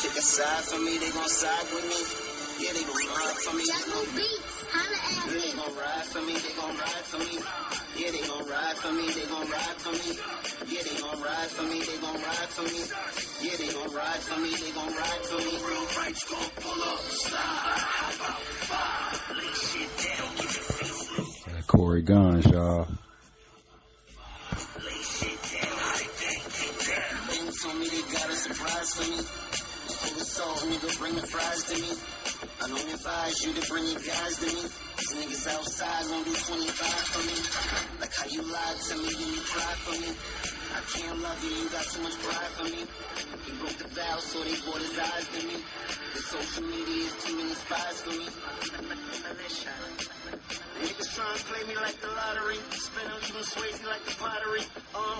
pick a side for me, they gon' side with me. Yeah, they gon' ride for me. Yeah, they gon' ride for me, they gon' ride for me. Yeah, they gon' ride for me, they gon' ride for me. Yeah, they gon' ride for me, they gon' ride for me. Yeah, they gon' ride for me, they gon' ride for me. Real fights gon' pull up, slide, hop out, fire. Lay shit down, get your face loose. Corey Guns, y'all. Lay shit down, they told me they got a surprise for me. Full of salt, nigga, bring the fries to me. I don't advise you to bring your guys to me. These niggas outside gon' do 25 for me. Like how you lied to me and you cried for me. I can't love you, you got too much pride for me. He broke the vow, so they brought his eyes to me. The social media is too many spies for me. Niggas trying to play me like the lottery. Spin them, leaving Swayze like the pottery.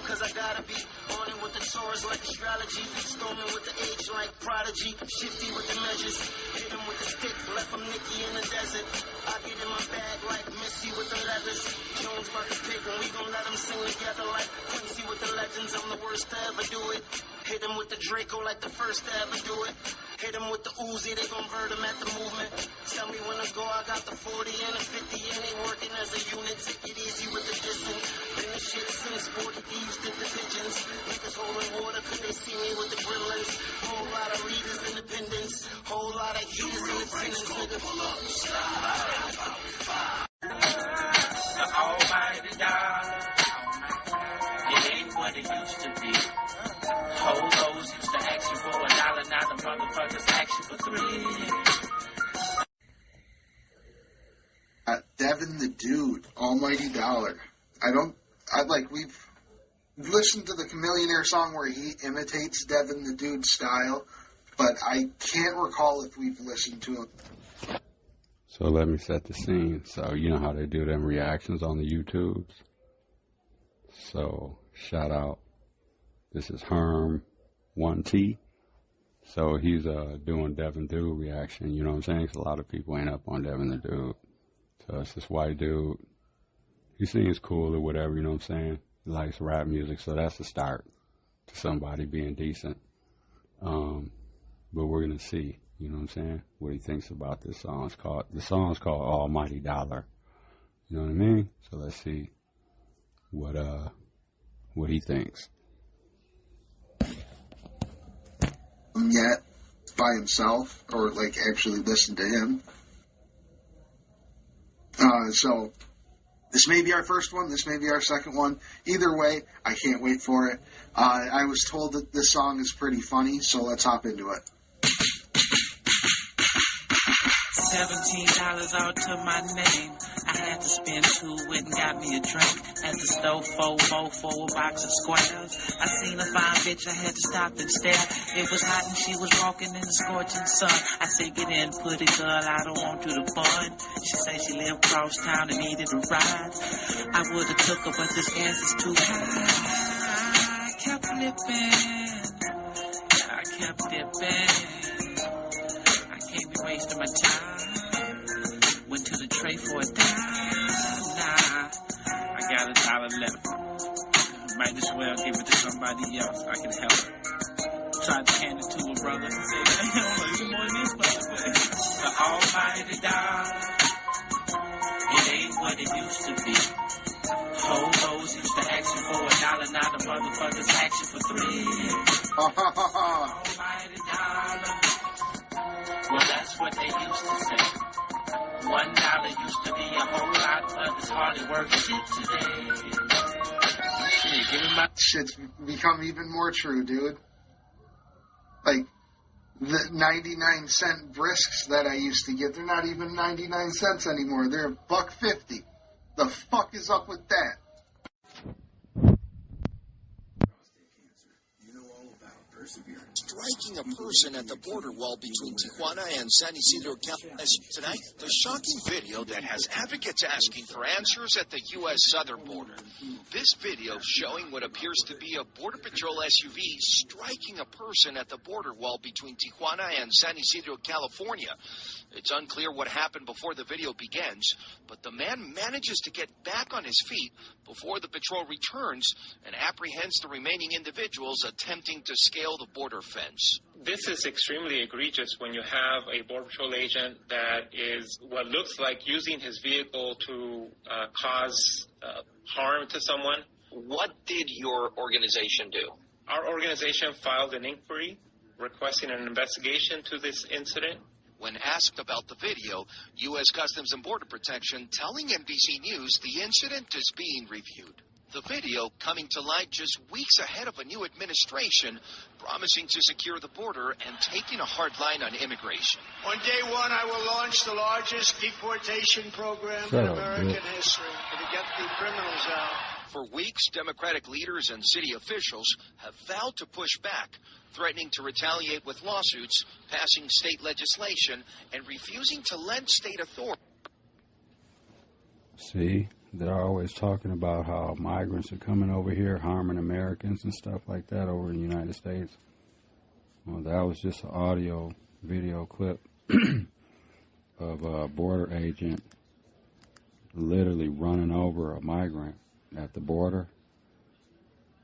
Cause I gotta be on it with the Taurus like astrology. Storming with the H like prodigy. Shifty with the measures. Hit him with the stick, left him Nicky in the desert. I get in my bag like Missy with the leathers. Jones about to pick and we gon' let them sing together like Quincy with the legends. I'm the worst to ever do it. Hit him with the Draco like the first to ever do it. Hit him with the Uzi, they gon' burn him at the movement. Tell me when to go, I got the 40 and the 50 and they working as a unit. Take it easy with the distance. Been the shit since 40 thieves did the pigeons. Niggas holding water cause they see me with the gremlins. Whole lot of readers, independence. Whole lot of heaters in attendance. Nigga, pull up, slide. The almighty God. It ain't what it used to be. Ho-hos used to ask you for $1, now the motherfuckers ask you for $3. Devin the Dude, Almighty Dollar. We've listened to the Chameleonaire song where he imitates Devin the Dude style, but I can't recall if we've listened to him. So let me set the scene. So you know how they do them reactions on the YouTubes? So shout out. This is Herm1T. So he's doing Devin Dude reaction, you know what I'm saying? 'Cause a lot of people ain't up on Devin the Dude. So it's this white dude. He seems cool or whatever, you know what I'm saying? He likes rap music, so that's the start to somebody being decent. But we're gonna see, you know what I'm saying, what he thinks about this song. The song's called Almighty Dollar. You know what I mean? So let's see what he thinks. Yet by himself, or like actually listen to him. So this may be our first one, this may be our second one. Either way, I can't wait for it. I was told that this song is pretty funny, so let's hop into it. $17 out to my name. I had to spend $2, went and got me a drink. At the stove, for a box of squares. I seen a fine bitch, I had to stop and stare. It was hot and she was walking in the scorching sun. I said, get in, pretty girl, I don't want you to fun. She said she lived cross town and needed a ride. I would've took her, but this gas is too high. I kept flipping. I kept dipping. I can't be wasting my time. Went to the tray for a dime. Nah, I got $1 left. Might as well give it to somebody else. I can help. Tried to hand it to a brother and said, "Hey, more than this, motherfucker." The almighty dollar. It ain't what it used to be. Ho-hos used to ask you for $1, now the motherfuckers ask you for $3. Almighty dollar. Well, that's what they used to say. $1 used to be a whole lot, but it's hardly worth shit today. Shit, give me my... Shit's become even more true, dude. Like, the 99-cent brisks that I used to get, they're not even 99 cents anymore. They're $1.50. The fuck is up with that? Striking a person at the border wall between Tijuana and San Isidro, California. Tonight, the shocking video that has advocates asking for answers at the U.S. southern border. This video showing what appears to be a Border Patrol SUV striking a person at the border wall between Tijuana and San Isidro, California. It's unclear what happened before the video begins, but the man manages to get back on his feet before the patrol returns and apprehends the remaining individuals attempting to scale scale the border fence. This is extremely egregious when you have a Border Patrol agent that is what looks like using his vehicle to cause harm to someone. What did your organization do? Our organization filed an inquiry requesting an investigation to this incident. When asked about the video, U.S. Customs and Border Protection telling NBC News the incident is being reviewed. The video coming to light just weeks ahead of a new administration promising to secure the border and taking a hard line on immigration. On day one, I will launch the largest deportation program in American history to get the criminals out. For weeks, Democratic leaders and city officials have vowed to push back, threatening to retaliate with lawsuits, passing state legislation, and refusing to lend state authority. See, they're always talking about how migrants are coming over here, harming Americans and stuff like that over in the United States. Well, that was just an audio video clip of a border agent literally running over a migrant at the border.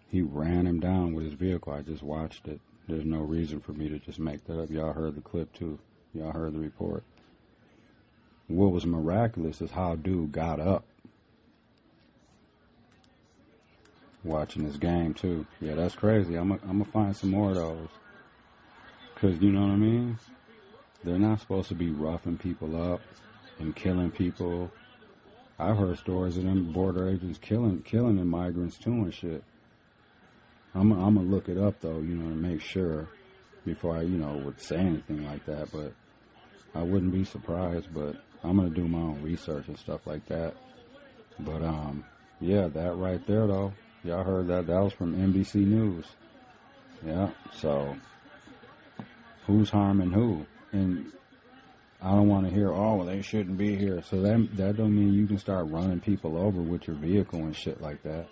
He ran him down with his vehicle. I just watched it. There's no reason for me to just make that up. Y'all heard the clip too. Y'all heard the report. What was miraculous is how dude got up. Watching this game too. Yeah, that's crazy. I'm gonna find some more of those. Cause you know what I mean? They're not supposed to be roughing people up and killing people. I've heard stories of them border agents killing the migrants too and shit. I'm gonna look it up though, you know, to make sure before I, you know, would say anything like that. But I wouldn't be surprised. But I'm gonna do my own research and stuff like that. But yeah, that right there though. Y'all heard that? That was from NBC News. Yeah. So who's harming who? And I don't want to hear, oh, well, they shouldn't be here. So that don't mean you can start running people over with your vehicle and shit like that.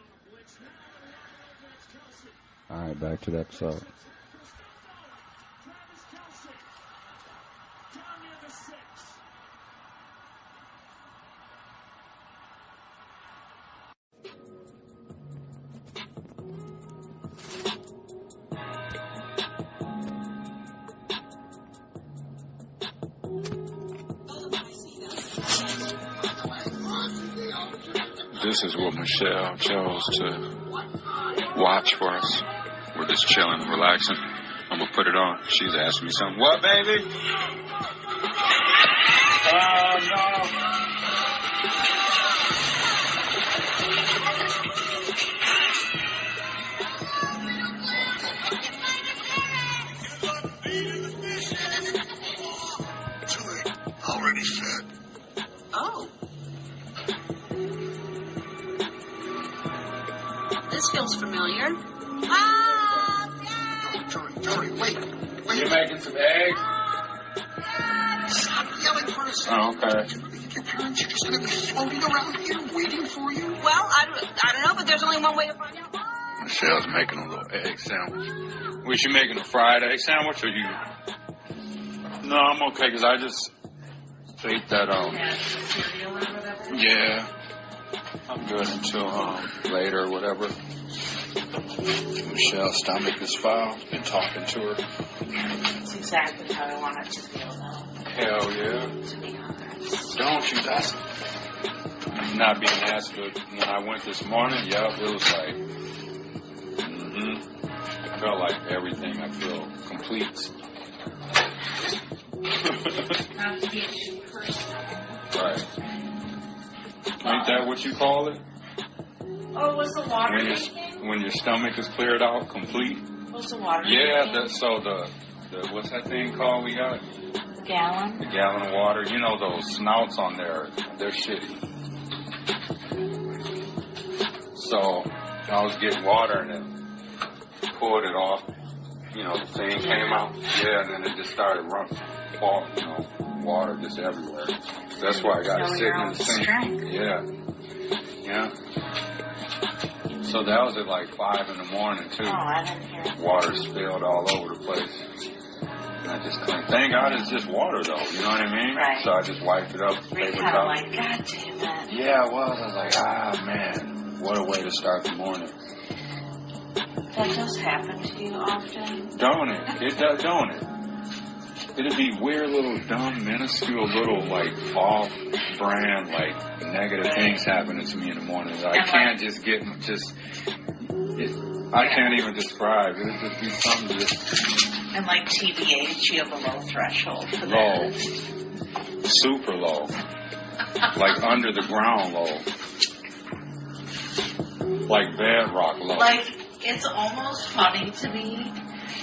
All right, back to the episode. This is what Michelle chose to watch for us. We're just chilling and relaxing. I'm going to put it on. She's asking me something. What, baby? No. Already fed. Oh. This feels familiar. Tori, wait. You making some eggs? Stop yelling for a second. Oh, okay. Your parents are just going to be floating around here waiting for you? Well, I don't know, but there's only one way to find out. Michelle's making a little egg sandwich. Was you making a fried egg sandwich or you? No, I'm okay because I just ate that. Yeah, I'm good until later or whatever. Michelle's stomach is foul. Been talking to her. That's exactly how I want it to feel, though. Hell yeah. To be honest. Don't you? That's not being asked, but when I went this morning, yeah, it was like, I felt like everything. I feel complete. Not to be a true person. Right. Ain't that what you call it? Oh, was the water leaking? When your stomach is cleared out, complete? Was the water Yeah, leaking? so the what's that thing called we got? The gallon? The gallon of water. You know those snouts on there, they're shitty. So I was getting water and then pulled it off. You know, the thing came out. Yeah, and then it just started running. Water just everywhere. That's why I got it sitting in the sink. Yeah. So that was at like 5 in the morning too. Oh, I didn't hear it. Water spilled all over the place. And I just couldn't. Thank God it's just water though. You know what I mean? Right. So I just wiped it up. We're kind of like, God damn it. Yeah, it was. I was like, man, what a way to start the morning. That does happen to you often. Don't it? It does, don't it? It'd be weird little dumb, minuscule little, like, off-brand, like, negative things happening to me in the morning. I can't just get, I can't even describe. It'd just be something just... And like TBH, you have a low threshold for low. that. Super low. Like under the ground low. Like bedrock low. Like, it's almost funny to me.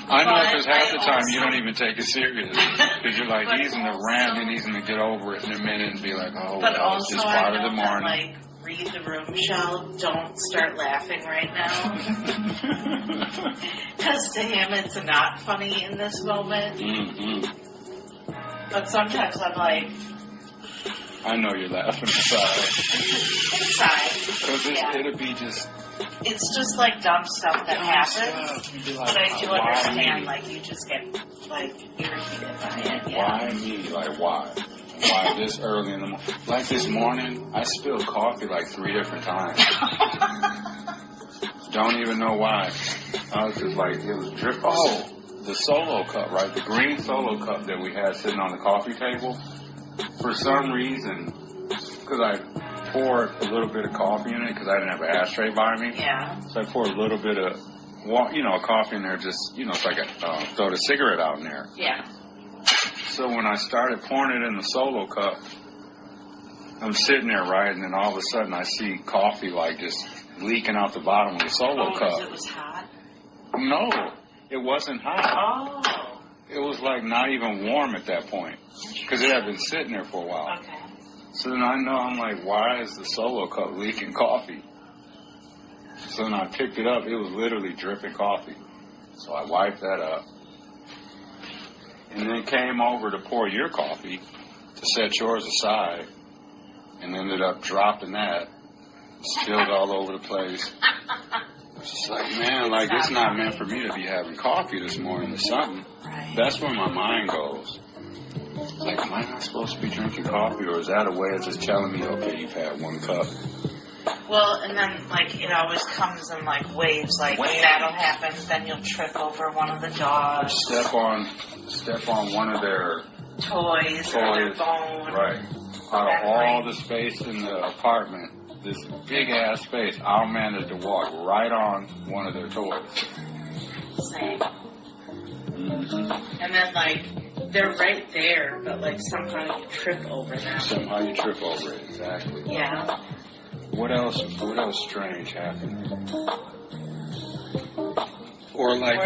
I know, because half the time you don't even take it serious. Because you're like, he's in the rant and he's going to get over it in a minute and be like, oh, well, it's just part of the morning. Like, read the room, Michelle. Don't start laughing right now. Because to him, it's not funny in this moment. Mm-hmm. But sometimes I'm like... I know you're laughing inside. Because it'll be just... It's just like dumb stuff that happens. Like, but I do understand, me? like, you just get, like, irritated by it. Yeah. Why me? Like, why? Why this early in the morning? Like this morning, I spilled coffee like 3 different times. Don't even know why. I was just like, it was drip. Oh, the solo cup, right? The green solo cup that we had sitting on the coffee table. For some reason, because I poured a little bit of coffee in it because I didn't have an ashtray by me. Yeah. So I poured a little bit of, coffee in there. Just, it's like throw the cigarette out in there. Yeah. So when I started pouring it in the solo cup, I'm sitting there, right, and then all of a sudden I see coffee like just leaking out the bottom of the solo cup. It was hot? No, it wasn't hot. Oh. It was like not even warm at that point because it had been sitting there for a while. Okay. So then I'm like, why is the solo cup leaking coffee? So then I picked it up. It was literally dripping coffee. So I wiped that up. And then came over to pour your coffee to set yours aside. And ended up dropping that. Spilled all over the place. It's just like, man, like it's not meant for me to be having coffee this morning or something. Right. That's where my mind goes. Like, am I not supposed to be drinking coffee, or is that a way of just telling me, okay, you've had 1 cup? Well, and then, like, it always comes in, like, waves. Like, that'll happen, then you'll trip over one of the dogs. Step on one of their toys. Or their bone. Right. Out of all the space in the apartment, this big-ass space, I'll manage to walk right on one of their toys. Same. Mm-hmm. And then, like... They're right there, but like somehow you trip over them. Somehow you trip over it, exactly. Yeah. What else strange happened? Or like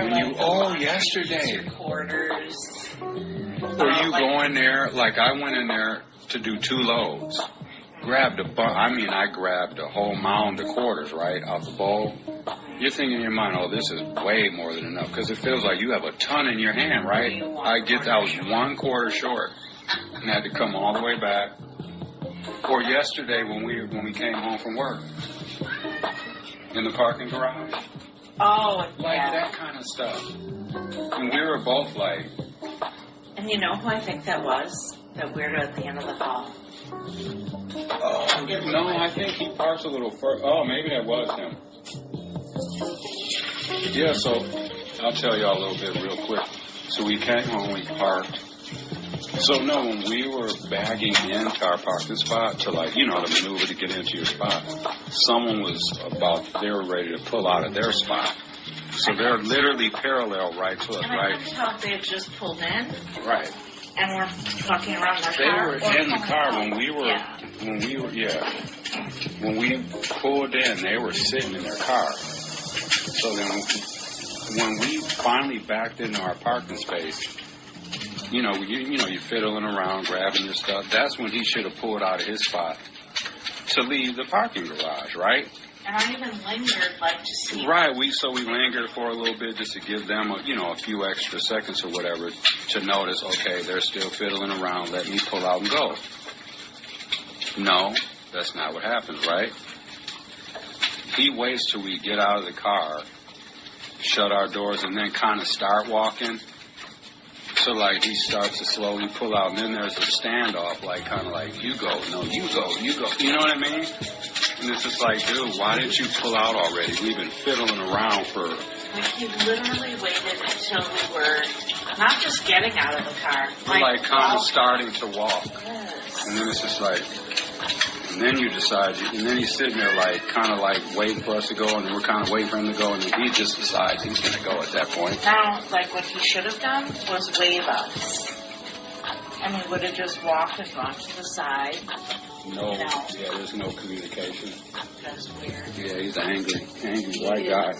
yesterday. Quarters. Or you go in there, like I went in there to do 2 loads. Grabbed I grabbed a whole mound of quarters, right, out the bowl. You're thinking in your mind, oh, this is way more than enough, because it feels like you have a ton in your hand, right? I was 1 quarter short and had to come all the way back. Or yesterday when we came home from work in the parking garage. Oh, like that kind of stuff. And we were both like. And you know who I think that was? That weirdo at the end of the hall. Oh no, I think he parks a little further. Oh, maybe that was him. Yeah, so I'll tell y'all a little bit real quick. So we came home, we parked. So no, when we were bagging into our parking spot to to maneuver to get into your spot, someone they were ready to pull out of their spot. So they're literally parallel right to us, and right? I couldn't tell if they had just pulled in. Right. And we're fucking around their car. They were in the car when we pulled in, they were sitting in their car. So then when we finally backed into our parking space, you're fiddling around, grabbing your stuff. That's when he should have pulled out of his spot to leave the parking garage, right? And I even lingered, to see. Right, we lingered for a little bit just to give them, a few extra seconds or whatever to notice, okay, they're still fiddling around, let me pull out and go. No, that's not what happens, right? He waits till we get out of the car, shut our doors, and then kind of start walking. So, he starts to slowly pull out, and then there's a standoff, you go, no, you go, you go. You know what I mean? And it's just like, dude, why didn't you pull out already? We've been fiddling around for... He literally waited until we were not just getting out of the car. Like kind of starting to walk. Yes. And then it's just like... And then you decide, and then he's sitting there like, kind of like waiting for us to go, and then we're kind of waiting for him to go, and then he just decides he's going to go at that point. Now, like what he should have done was wave us. And he would have just walked and gone to the side. No, you know. Yeah, there's no communication. That's weird. Yeah, he's an angry white guy.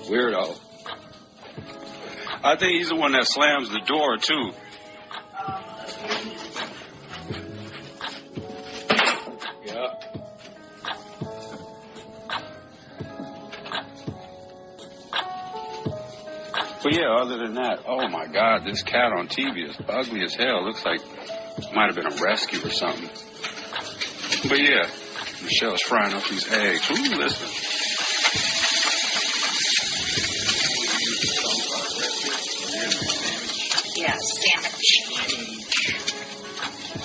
Weirdo. I think he's the one that slams the door, too. Yeah. But yeah, other than that, oh my God, this cat on TV is ugly as hell. Looks like it might have been a rescue or something. But yeah, Michelle's frying up these eggs. Ooh, listen. Yeah, sandwich.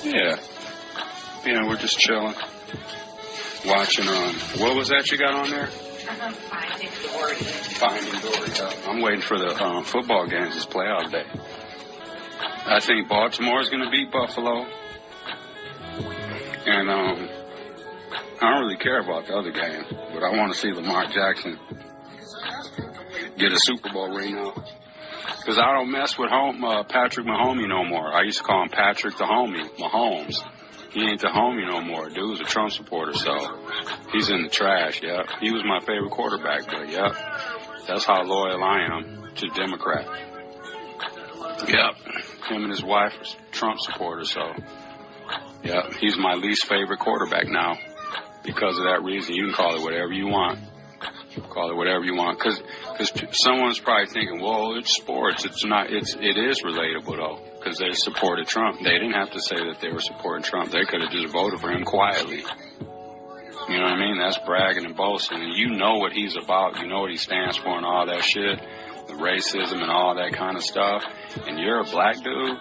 Yeah. Yeah, we're just chilling. Watching what was that you got on there? Finding Dory. Finding Dory, yeah. I'm waiting for the football games. It's playoff day. I think Baltimore's going to beat Buffalo. And I don't really care about the other game, but I want to see Lamar Jackson get a Super Bowl ring now. Because I don't mess with Patrick Mahomes no more. I used to call him Patrick the Homie, Mahomes. He ain't the homie no more. Dude's a Trump supporter, so he's in the trash, yeah. He was my favorite quarterback, but yeah. That's how loyal I am to Democrat. Yep. Him and his wife are Trump supporters, so yeah, he's my least favorite quarterback now. Because of that reason, you can call it whatever you want. Call it whatever you want, because someone's probably thinking, well, it's sports. It's not. It is relatable though, because they supported Trump. They didn't have to say that they were supporting Trump. They could have just voted for him quietly. You know what I mean? That's bragging and boasting, and you know what he's about. You know what he stands for, and all that shit, the racism and all that kind of stuff. And you're a black dude,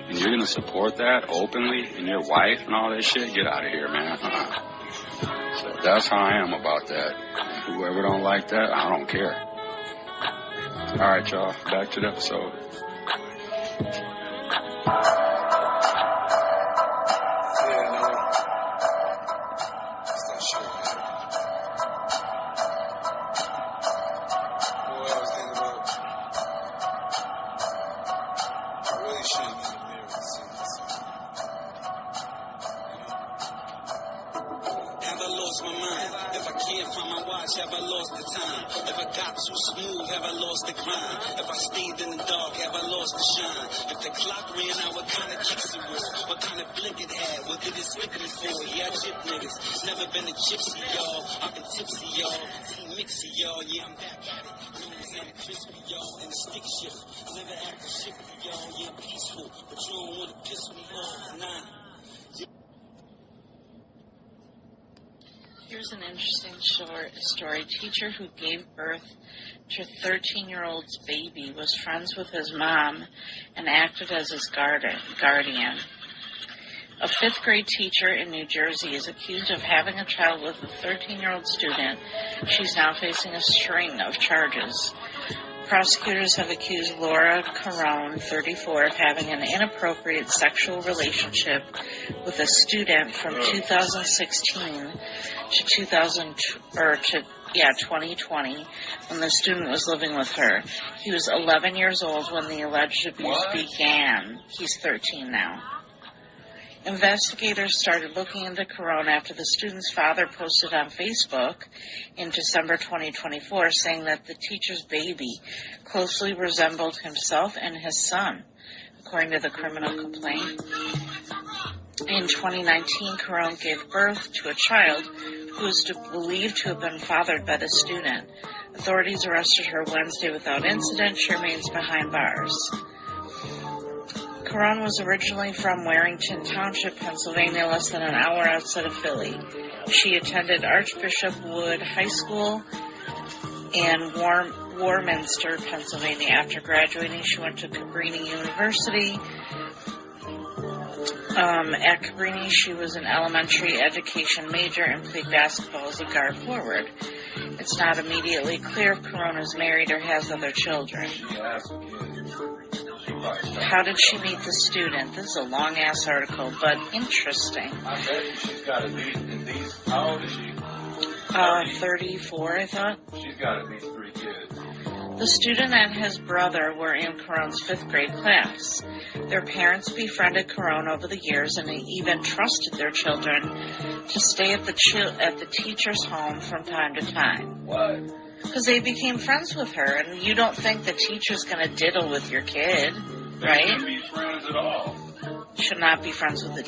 and you're gonna support that openly, and your wife and all that shit. Get out of here, man. So that's how I am about that. Whoever don't like that, I don't care. All right, y'all. Back to the episode. Here's an interesting short story. Teacher who gave birth to 13-year-old's baby was friends with his mom and acted as his guardian. A fifth-grade teacher in New Jersey is accused of having a child with a 13-year-old student. She's now facing a string of charges. Prosecutors have accused Laura Carone, 34, of having an inappropriate sexual relationship with a student from 2016 to 2020, when the student was living with her. He was 11 years old when the alleged abuse began. He's 13 now. Investigators started looking into Carone after the student's father posted on Facebook in December 2024 saying that the teacher's baby closely resembled himself and his son, according to the criminal complaint. In 2019, Carone gave birth to a child who is believed to have been fathered by the student. Authorities arrested her Wednesday without incident. She remains behind bars. Carone was originally from Warrington Township, Pennsylvania, less than an hour outside of Philly. She attended Archbishop Wood High School in Warminster, Pennsylvania. After graduating, she went to Cabrini University At Cabrini, she was an elementary education major and played basketball as a guard forward. It's not immediately clear if Corona's married or has other children. How did she meet the student? This is a long-ass article, but interesting. I bet she's got at least, how old is she? 34, I thought. She's got at least 3 kids. The student and his brother were in Corona's 5th grade class. Their parents befriended Corona over the years and even trusted their children to stay at the teacher's home from time to time. What? Because they became friends with her, and you don't think the teacher's going to diddle with your kid, right? They shouldn't be friends at all. Should not be friends with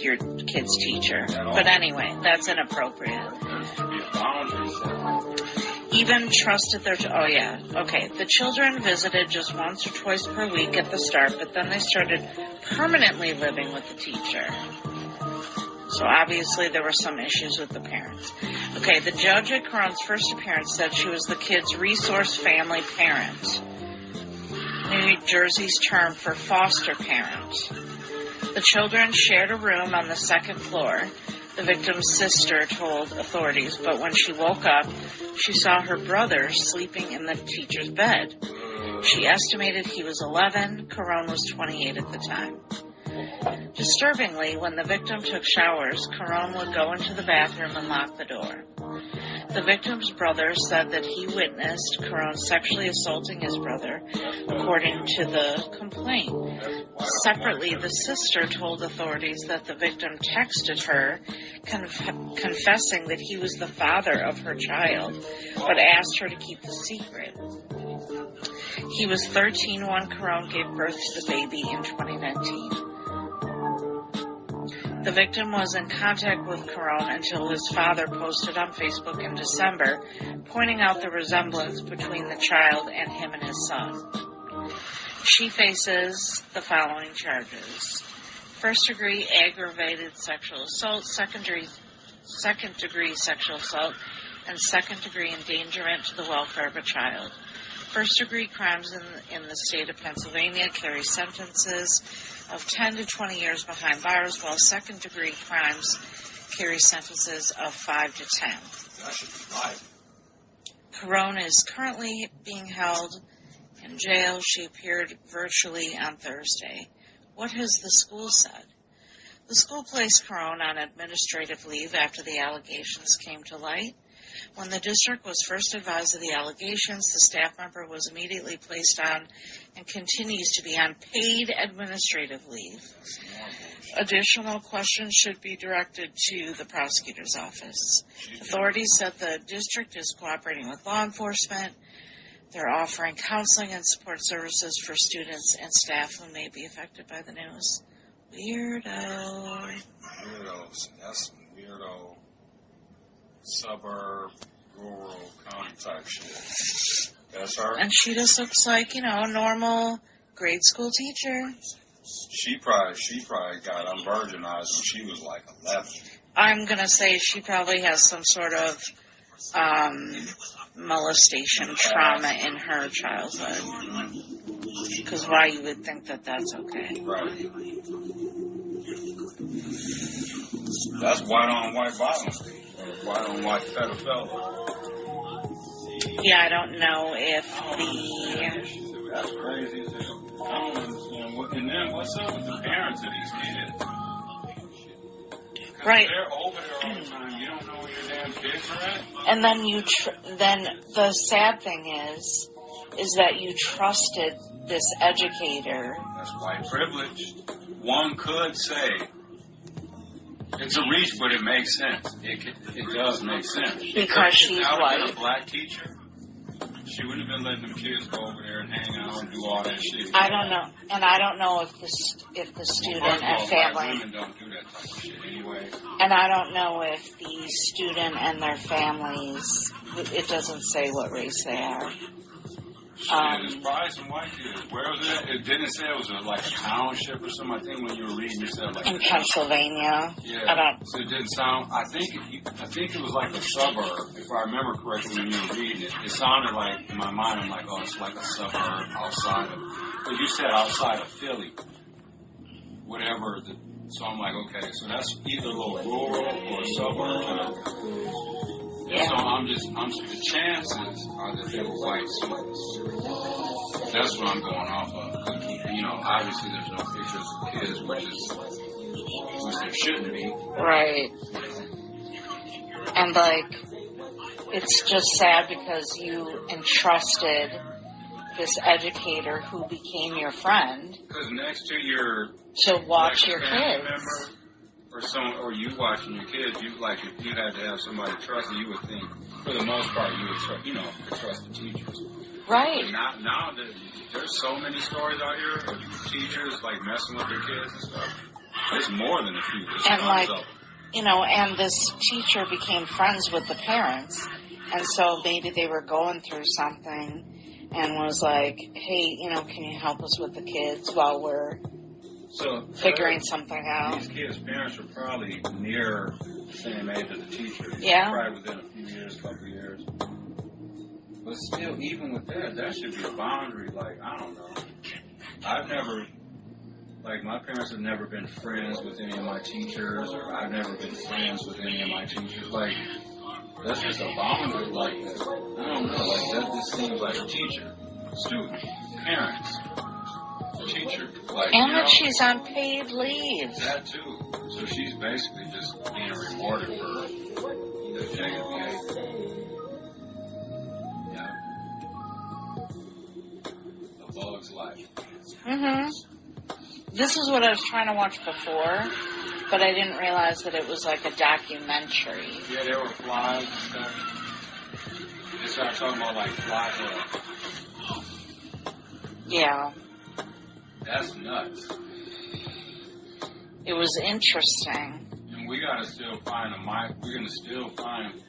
your kid's teacher. But anyway, that's inappropriate. There should be a boundary set. Even trusted their... Oh, yeah. Okay. The children visited just once or twice per week at the start, but then they started permanently living with the teacher. So obviously there were some issues with the parents. Okay, the judge at Corona's first appearance said she was the kid's resource family parent. New Jersey's term for foster parent. The children shared a room on the 2nd floor, the victim's sister told authorities, but when she woke up, she saw her brother sleeping in the teacher's bed. She estimated he was 11, Corona was 28 at the time. Disturbingly, when the victim took showers, Corona would go into the bathroom and lock the door. The victim's brother said that he witnessed Corona sexually assaulting his brother, according to the complaint. Separately, the sister told authorities that the victim texted her, confessing that he was the father of her child, but asked her to keep the secret. He was 13 when Corona gave birth to the baby in 2019. The victim was in contact with Corona until his father posted on Facebook in December, pointing out the resemblance between the child and him and his son. She faces the following charges: first-degree aggravated sexual assault, second-degree sexual assault, and second-degree endangerment to the welfare of a child. First-degree crimes in the state of Pennsylvania carry sentences of 10 to 20 years behind bars, while second-degree crimes carry sentences of 5 to 10. That should be life. Corona is currently being held in jail. She appeared virtually on Thursday. What has the school said? The school placed Corona on administrative leave after the allegations came to light. When the district was first advised of the allegations, the staff member was immediately placed on and continues to be on paid administrative leave. Additional questions should be directed to the prosecutor's office. Authorities said the district is cooperating with law enforcement. They're offering counseling and support services for students and staff who may be affected by the news. Weirdos. That's some weirdo suburb, rural, county type shit. That's her. And she just looks like, a normal grade school teacher. She probably got unvirginized when she was like 11. I'm going to say she probably has some sort of molestation trauma in her childhood. Because why you would think that that's okay. Right. That's white-on-white violence. White-on-white pedophilia. Yeah, I don't know if That's crazy as hell. I don't understand and then what's up with the parents of these kids? Right. They're over there all the time. You don't know where your damn kids are at? And then then the sad thing is that you trusted this educator. That's white privilege. One could say it's a reach, but it makes sense. It does make sense. Because she's white. A black teacher, she wouldn't have been letting them kids go over there and hang out and do all that shit. I don't know, and I don't know if the student and family. Women don't do that type of shit anyway. And I don't know if the student and their families. It doesn't say what race they are. There's probably some white kids. Where was it? It didn't say it was like a township or something. I think when you were reading yourself, like in Pennsylvania. Yeah. So it didn't sound. I think it was like a suburb. If I remember correctly, when you were reading it, it sounded like in my mind. I'm like, oh, it's like a suburb outside of. But you said outside of Philly. Whatever So I'm like, okay, so that's either a little rural or a suburb town. Yeah. So the chances are that they were white students. That's what I'm going off of. You know, obviously there's no pictures of kids, which there shouldn't be. Right. And, like, it's just sad because you entrusted this educator who became your friend. Because next to your... To watch your family kids. Member or you watching your kids, if you had to have somebody trusted, you would think, for the most part, you would trust the teachers. Right. But now there's so many stories out here of teachers, like, messing with their kids and stuff. There's more than a few. There's and, like, of them. you know, and this teacher became friends with the parents, and so maybe they were going through something and was like, hey, you know, can you help us with the kids while we're figuring something out? These kids' parents are probably near the same age as the teacher. Yeah. Probably within a few years, couple years. But still, even with that should be a boundary. Like, I don't know. I've never... Like, my parents have never been friends with any of my teachers, or I've never been friends with any of my teachers. Like, that's just a boundary like that. I don't know. Like, that just seems like teacher, student, parents, teacher. Like, and that she's on paid leave. That, too. So she's basically just being rewarded for the behavior. Yeah. A bug's life. Mm-hmm. This is what I was trying to watch before, but I didn't realize that it was like a documentary. Yeah, there were flies and stuff. They started talking about, like, fly. Yeah. That's nuts. It was interesting. And we gotta still find we're gonna still find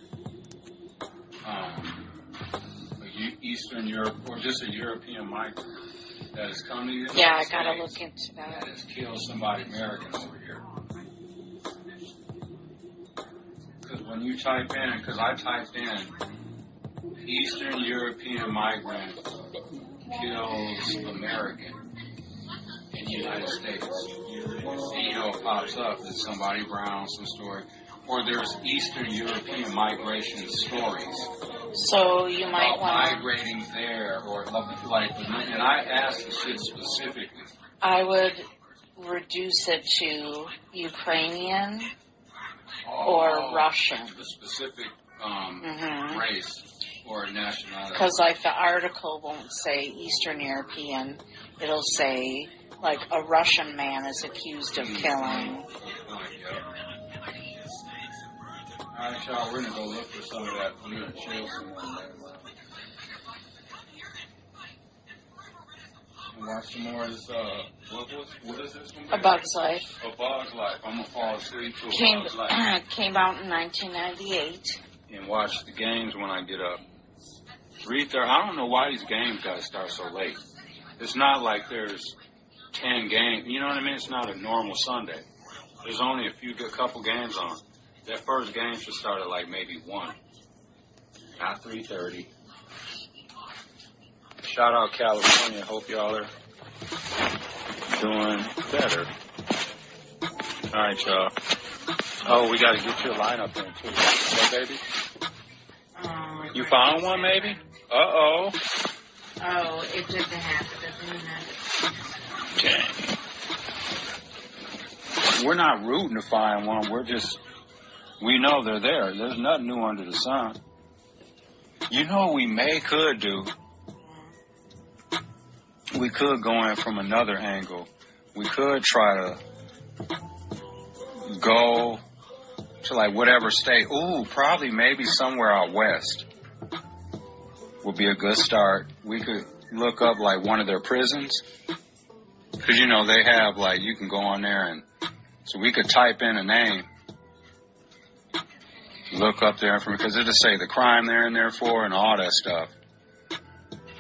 Eastern Europe, or just a European migrant that has come to the United States. Yeah, I gotta look into that. That has killed somebody American over here. Because when you type in, because I typed in Eastern European migrant kills American in the United States, and you know it pops up as somebody brown, some story, or there's Eastern European migration stories. So you might want migrating there, or like, and I asked the shit specifically. I would reduce it to Ukrainian or Russian. The specific race or nationality. Because, like, the article won't say Eastern European. It'll say, like, a Russian man is accused of killing. All right, y'all, we're going to go look for some of that food and chill some more. And watch some more of this, what is this one? A Bug's Life. A Bug's Life. I'm going to fall asleep to A Bug's Life. Came out in 1998. And watch the games when I get up. I don't know why these games got to start so late. It's not like there's 10 games. You know what I mean? It's not a normal Sunday. There's only a couple games on. That first game should start at like maybe 1, not 3:30. Shout out California. Hope y'all are doing better. All right, y'all. Oh, we got to get your lineup in too. Okay, baby? You found one, maybe? Uh-oh. Oh, it didn't happen. Dang. We're not rooting to find one. We know they're there. There's nothing new under the sun. You know what we could do? We could go in from another angle. We could try to go to, like, whatever state. Ooh, probably maybe somewhere out west would be a good start. We could look up, like, one of their prisons. Because, you know, they have, like, you can go on there and... So we could type in a name. Look up their information, because it'll say the crime they're in there for and all that stuff.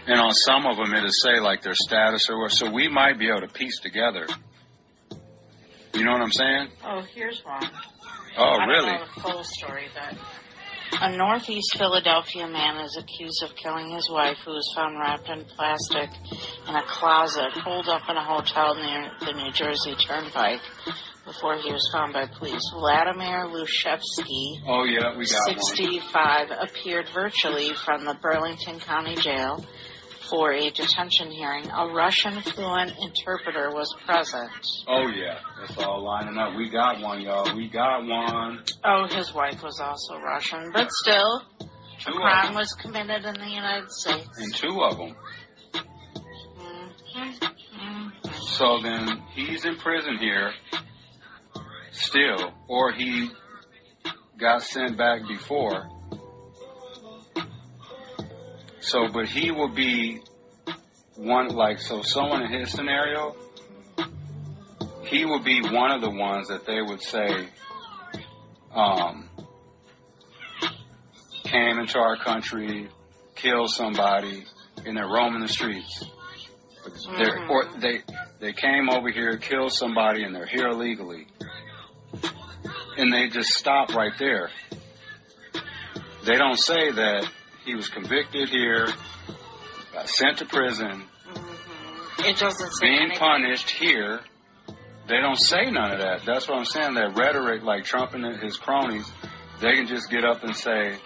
And on some of them, it'll say, like, their status or what. So we might be able to piece together. You know what I'm saying? Oh, here's one. Oh, I really? don't know the full story, but a Northeast Philadelphia man is accused of killing his wife, who was found wrapped in plastic in a closet holed up in a hotel near the New Jersey Turnpike. before he was found by police. Vladimir Lushevsky, Oh, yeah, we got 65, appeared virtually from the Burlington County Jail for a detention hearing. A Russian-fluent interpreter was present. Oh, yeah. It's all lining up. We got one, y'all. We got one. Oh, his wife was also Russian, but still, a crime was committed in the United States. And two of them. So then he's in prison here still, or he got sent back before. So, but he will be one, like, so someone in his scenario, he will be one of the ones that they would say, came into our country, killed somebody, and they're roaming the streets. Or they came over here, killed somebody, and they're here illegally. And they just stop right there. They don't say that he was convicted here, got sent to prison, It doesn't say being anything. punished here. They don't say none of that. That's what I'm saying. That rhetoric, like Trump and his cronies, they can just get up and say,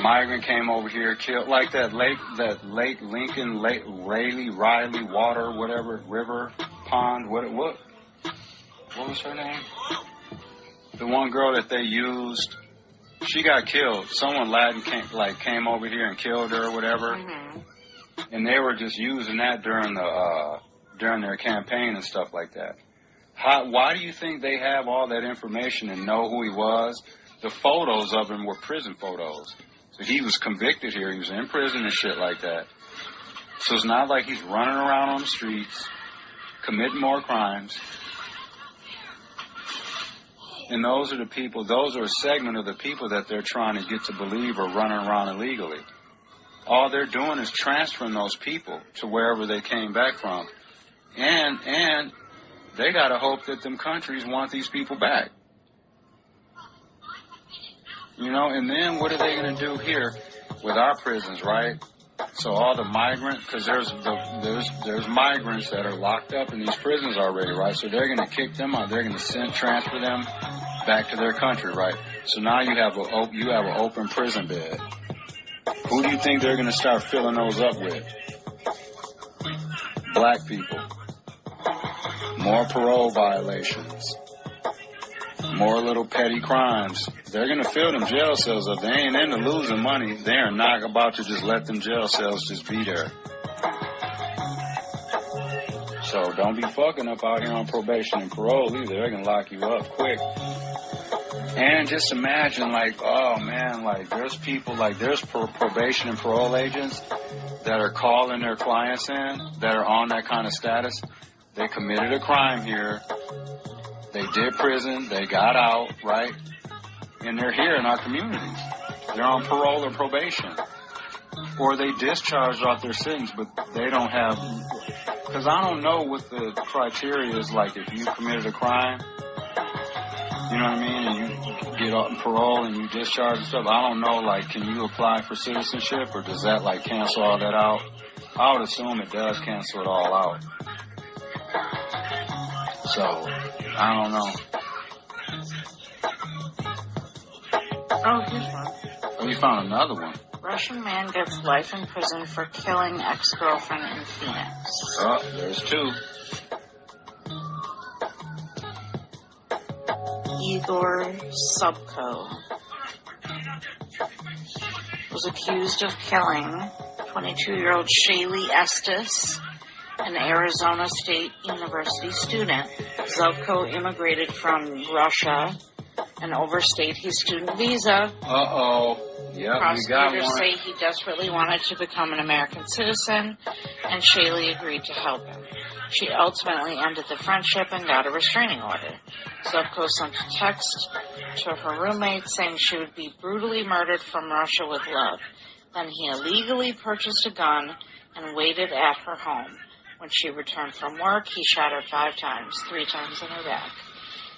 migrant came over here, killed, like that late Lincoln, Riley, water, whatever, river, pond, what was her name? The one girl that they used, she got killed. Someone Latin came over here and killed her or whatever. And they were just using that during their campaign and stuff like that. Why do you think they have all that information and know who he was? The photos of him were prison photos. So he was convicted here. He was in prison and shit like that. So it's not like he's running around on the streets, committing more crimes. And those are a segment of the people that they're trying to get to believe are running around illegally. All they're doing is transferring those people to wherever they came back from. And they got to hope that them countries want these people back. You know, and then what are they going to do here with our prisons, right? So all the migrants, because there's migrants that are locked up in these prisons already, right? So they're going to kick them out. They're going to transfer them back to their country, right? So now you have an open prison bed. Who do you think they're going to start filling those up with? Black people. More parole violations. More little petty crimes. They're going to fill them jail cells up. They ain't into losing money. They are not about to just let them jail cells just be there. So don't be fucking up out here on probation and parole either. They're going to lock you up quick. And just imagine, like, oh man, like there's people, like there's probation and parole agents that are calling their clients in that are on that kind of status. They committed a crime here. They did prison. They got out, right? And they're here in our communities. They're on parole or probation. Or they discharged off their sentence, but they don't have... Because I don't know what the criteria is like if you committed a crime. You know what I mean? And you get off parole and you discharge and stuff. I don't know, like, can you apply for citizenship or does that, like, cancel all that out? I would assume it does cancel it all out. So, I don't know. Oh, here's one. Oh, you found another one. Russian man gets life in prison for killing ex-girlfriend in Phoenix. Oh, there's two. Igor Subko was accused of killing 22-year-old Shaylee Estes, an Arizona State University student. Subko immigrated from Russia and overstayed his student visa. Uh-oh. Yep, you got Prosecutors one. say he desperately wanted to become an American citizen, and Shaylee agreed to help him. She ultimately ended the friendship and got a restraining order. Subko sent a text to her roommate saying she would be brutally murdered from Russia with love. Then he illegally purchased a gun and waited at her home. When she returned from work, he shot her 5 times, 3 times in her back.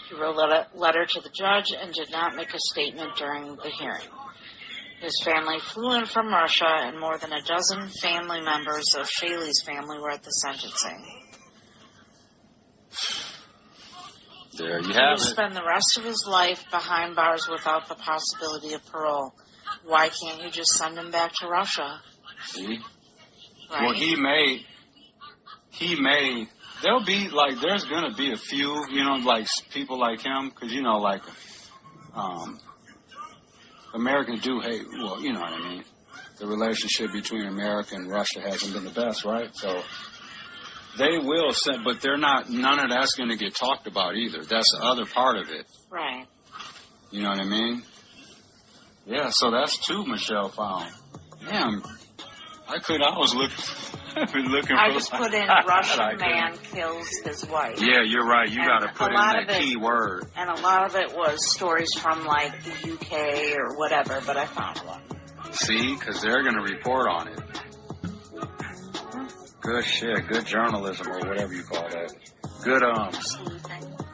He wrote a letter to the judge and did not make a statement during the hearing. His family flew in from Russia, and more than a dozen family members of Shaylee's family were at the sentencing. There you He have will it. spend the rest of his life behind bars without the possibility of parole. Why can't you just send him back to Russia? See? Right? Well, he may, there'll be, like, there's going to be a few, you know, like, people like him, because, you know, like, Americans do hate, well, you know what I mean. The relationship between America and Russia hasn't been the best, right? So they will send, but they're not, none of that's going to get talked about either. That's the other part of it. Right. You know what I mean? Yeah, so that's two Michelle found. Damn, I was looking I for... just put in Russian man kills his wife. Yeah, you're right. You got to put in that key word. And a lot of it was stories from, like, the UK or whatever, but I found one. See? Because they're going to report on it. Good shit. Good journalism or whatever you call that. Good,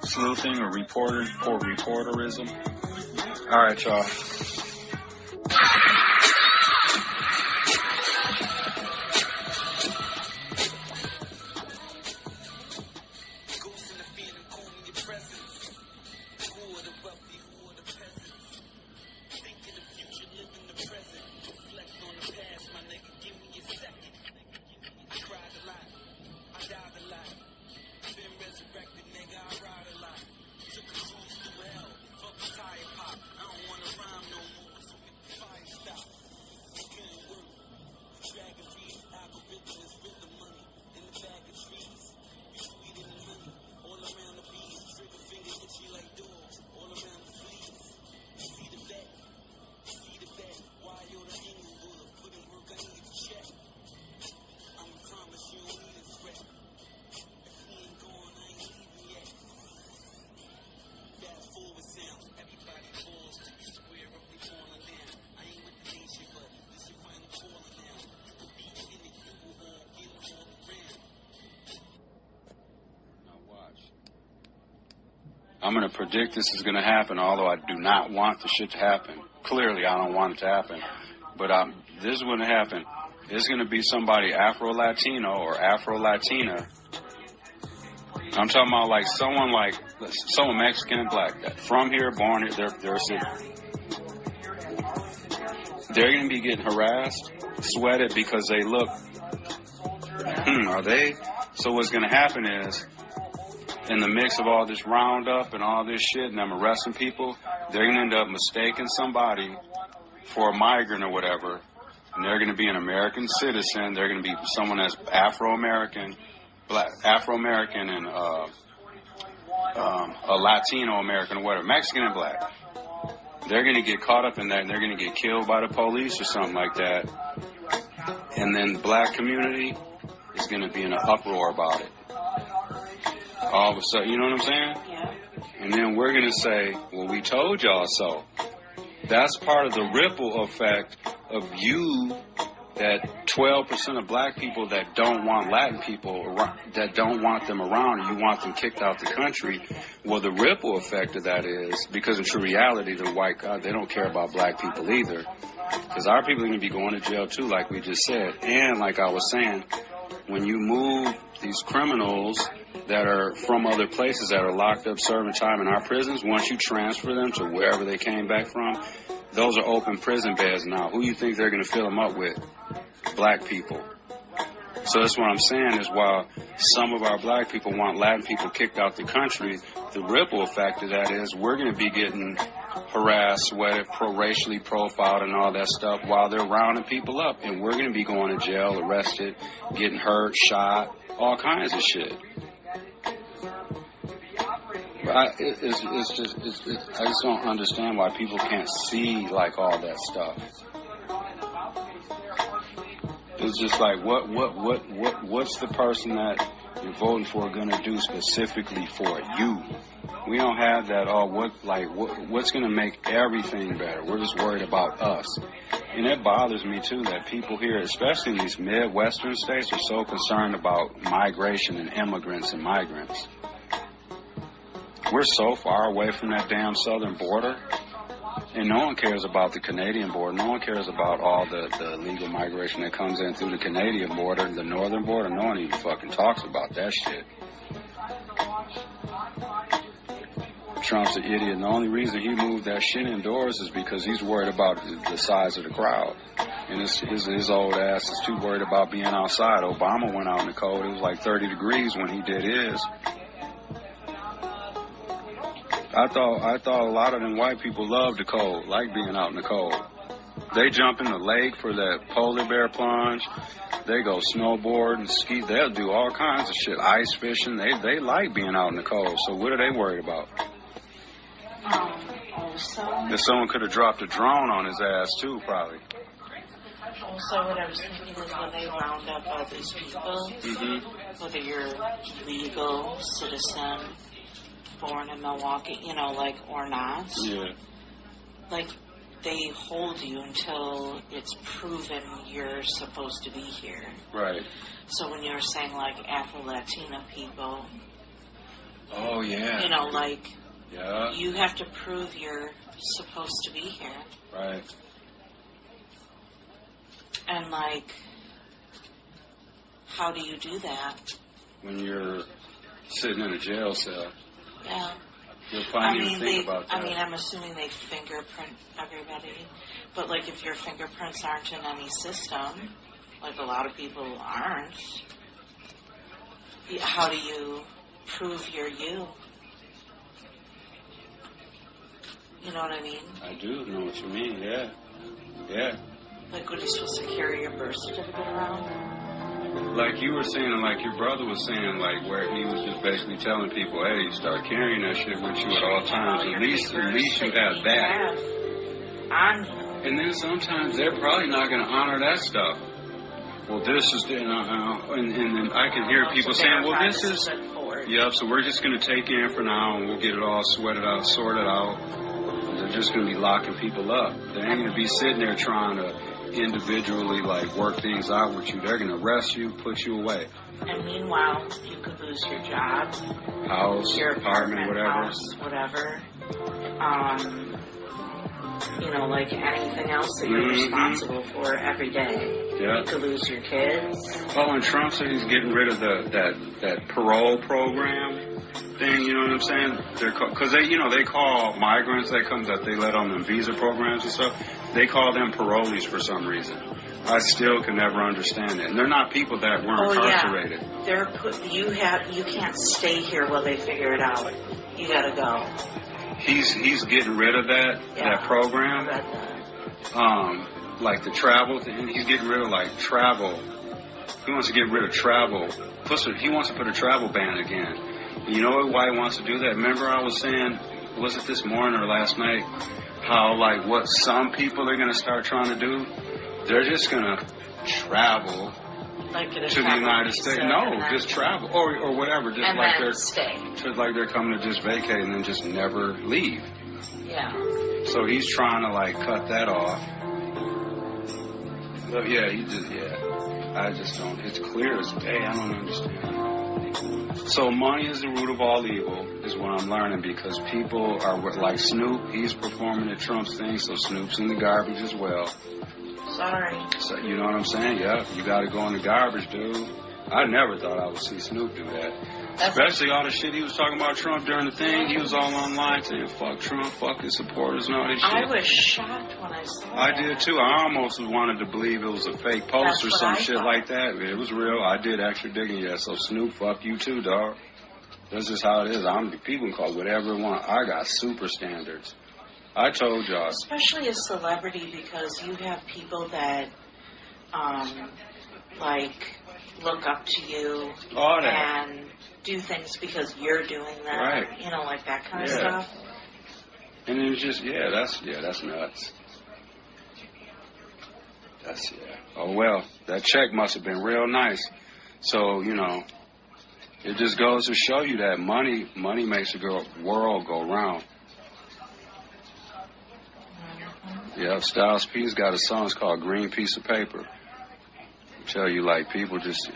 sleuthing or reporterism. All right, y'all. I'm going to predict this is going to happen, although I do not want the shit to happen. Clearly, I don't want it to happen. But this is going to happen. It's going to be somebody Afro-Latino or Afro-Latina. I'm talking about like someone Mexican and black. From here, born here, they're going to be getting harassed, sweated because they look, are they? So what's going to happen is, in the mix of all this roundup and all this shit and them arresting people, they're going to end up mistaking somebody for a migrant or whatever, and they're going to be an American citizen. They're going to be someone that's Afro-American, black, Afro-American, and a Latino-American or whatever, Mexican and black. They're going to get caught up in that, and they're going to get killed by the police or something like that. And then the black community is going to be in an uproar about it. All of a sudden, you know what I'm saying? Yeah. And then we're going to say, well, we told y'all so. That's part of the ripple effect of you, that 12% of black people that don't want Latin people, that don't want them around, and you want them kicked out the country. Well, the ripple effect of that is, because in true reality, the white God, they don't care about black people either. Because our people are going to be going to jail too, like we just said. And like I was saying, when you move these criminals that are from other places that are locked up serving time in our prisons, once you transfer them to wherever they came back from, those are open prison beds now. Who you think they're going to fill them up with? Black people. So that's what I'm saying is, while some of our black people want Latin people kicked out the country, the ripple effect of that is we're going to be getting harassed, sweated, racially profiled and all that stuff while they're rounding people up. And we're going to be going to jail, arrested, getting hurt, shot, all kinds of shit. I just don't understand why people can't see like all that stuff. It's just like what's the person that you're voting for going to do specifically for you? We don't have that. What's going to make everything better? We're just worried about us. And it bothers me too that people here, especially in these Midwestern states, are so concerned about migration and immigrants and migrants. We're so far away from that damn southern border, and no one cares about the Canadian border. No one cares about all the illegal migration that comes in through the Canadian border, the northern border. No one even fucking talks about that shit. Trump's an idiot, and the only reason he moved that shit indoors is because he's worried about the size of the crowd. And his old ass is too worried about being outside. Obama went out in the cold. It was like 30 degrees when he did his. I thought a lot of them white people loved the cold, like being out in the cold. They jump in the lake for that polar bear plunge. They go snowboard and ski. They'll do all kinds of shit. Ice fishing. They like being out in the cold. So what are they worried about? If someone could have dropped a drone on his ass too, probably. Also, what I was thinking is when they round up all these people, whether you're legal citizen, born in Milwaukee, you know, like, or not, like, they hold you until it's proven you're supposed to be here. Right. So when you're saying, like, Afro-Latina people, oh, yeah. you know, like, yeah. you have to prove you're supposed to be here. Right. And, like, how do you do that? When you're sitting in a jail cell. Yeah. You'll finally think about that. I mean, I'm assuming they fingerprint everybody. But, like, if your fingerprints aren't in any system, like a lot of people aren't, how do you prove you're you? You know what I mean? I do know what you mean, yeah. Yeah. Like, what are you supposed to carry your birth certificate around? Like you were saying, like your brother was saying, like where he was just basically telling people, hey, you start carrying that shit with you at all times. At least you have that. And then sometimes they're probably not going to honor that stuff. Well, this is, and then I can hear people saying, well, this is, yep, so we're just going to take you in for now and we'll get it all sweated out, sorted out. They're just going to be locking people up. They ain't going to be sitting there trying to individually, like, work things out with you. They're going to arrest you, put you away. And meanwhile, you could lose your job, house, your apartment, whatever. House, whatever. You know, like anything else that you're responsible for every day. Yeah. You could lose your kids. Oh, and Trump said he's getting rid of that parole program thing. You know what I'm saying? Because they call migrants that they let on them visa programs and stuff. They call them parolees for some reason. I still can never understand it. And they're not people that were incarcerated. Yeah. You can't stay here while they figure it out. You gotta go. He's getting rid of that program. I read that. Like the travel thing. He's getting rid of like travel. He wants to get rid of travel. Plus, he wants to put a travel ban again. And you know why he wants to do that? Remember I was saying, was it this morning or last night, how like what some people are going to start trying to do? They're just going to travel to the United States. No, just travel or whatever. Just like they're stay. Just like they're coming to just vacate and then just never leave. Yeah. So he's trying to like cut that off. But yeah, I just don't. It's clear as day. I don't understand. So money is the root of all evil, is what I'm learning, because people are like Snoop. He's performing at Trump's thing, so Snoop's in the garbage as well. Sorry. So you know what I'm saying? Yeah, you got to go in the garbage, dude. I never thought I would see Snoop do that. Especially all the shit he was talking about Trump during the thing. He was all online saying, fuck Trump, fuck his supporters and all this shit. I was shocked when I saw that. I did too. I almost wanted to believe it was a fake post or some shit like that. It was real. I did extra digging. Yeah, so Snoop, fuck you too, dog. That's just how it is. People can call whatever they want. I got super standards. I told y'all. Especially a celebrity, because you have people that, like, look up to you and do things because you're doing them. Right. You know, like that kind of stuff. And it was just, that's nuts. Oh, well, that check must have been real nice. So, you know, it just goes to show you that money makes the world go round. Yeah, Styles P's got a song, it's called Green Piece of Paper. I tell you, like, people just,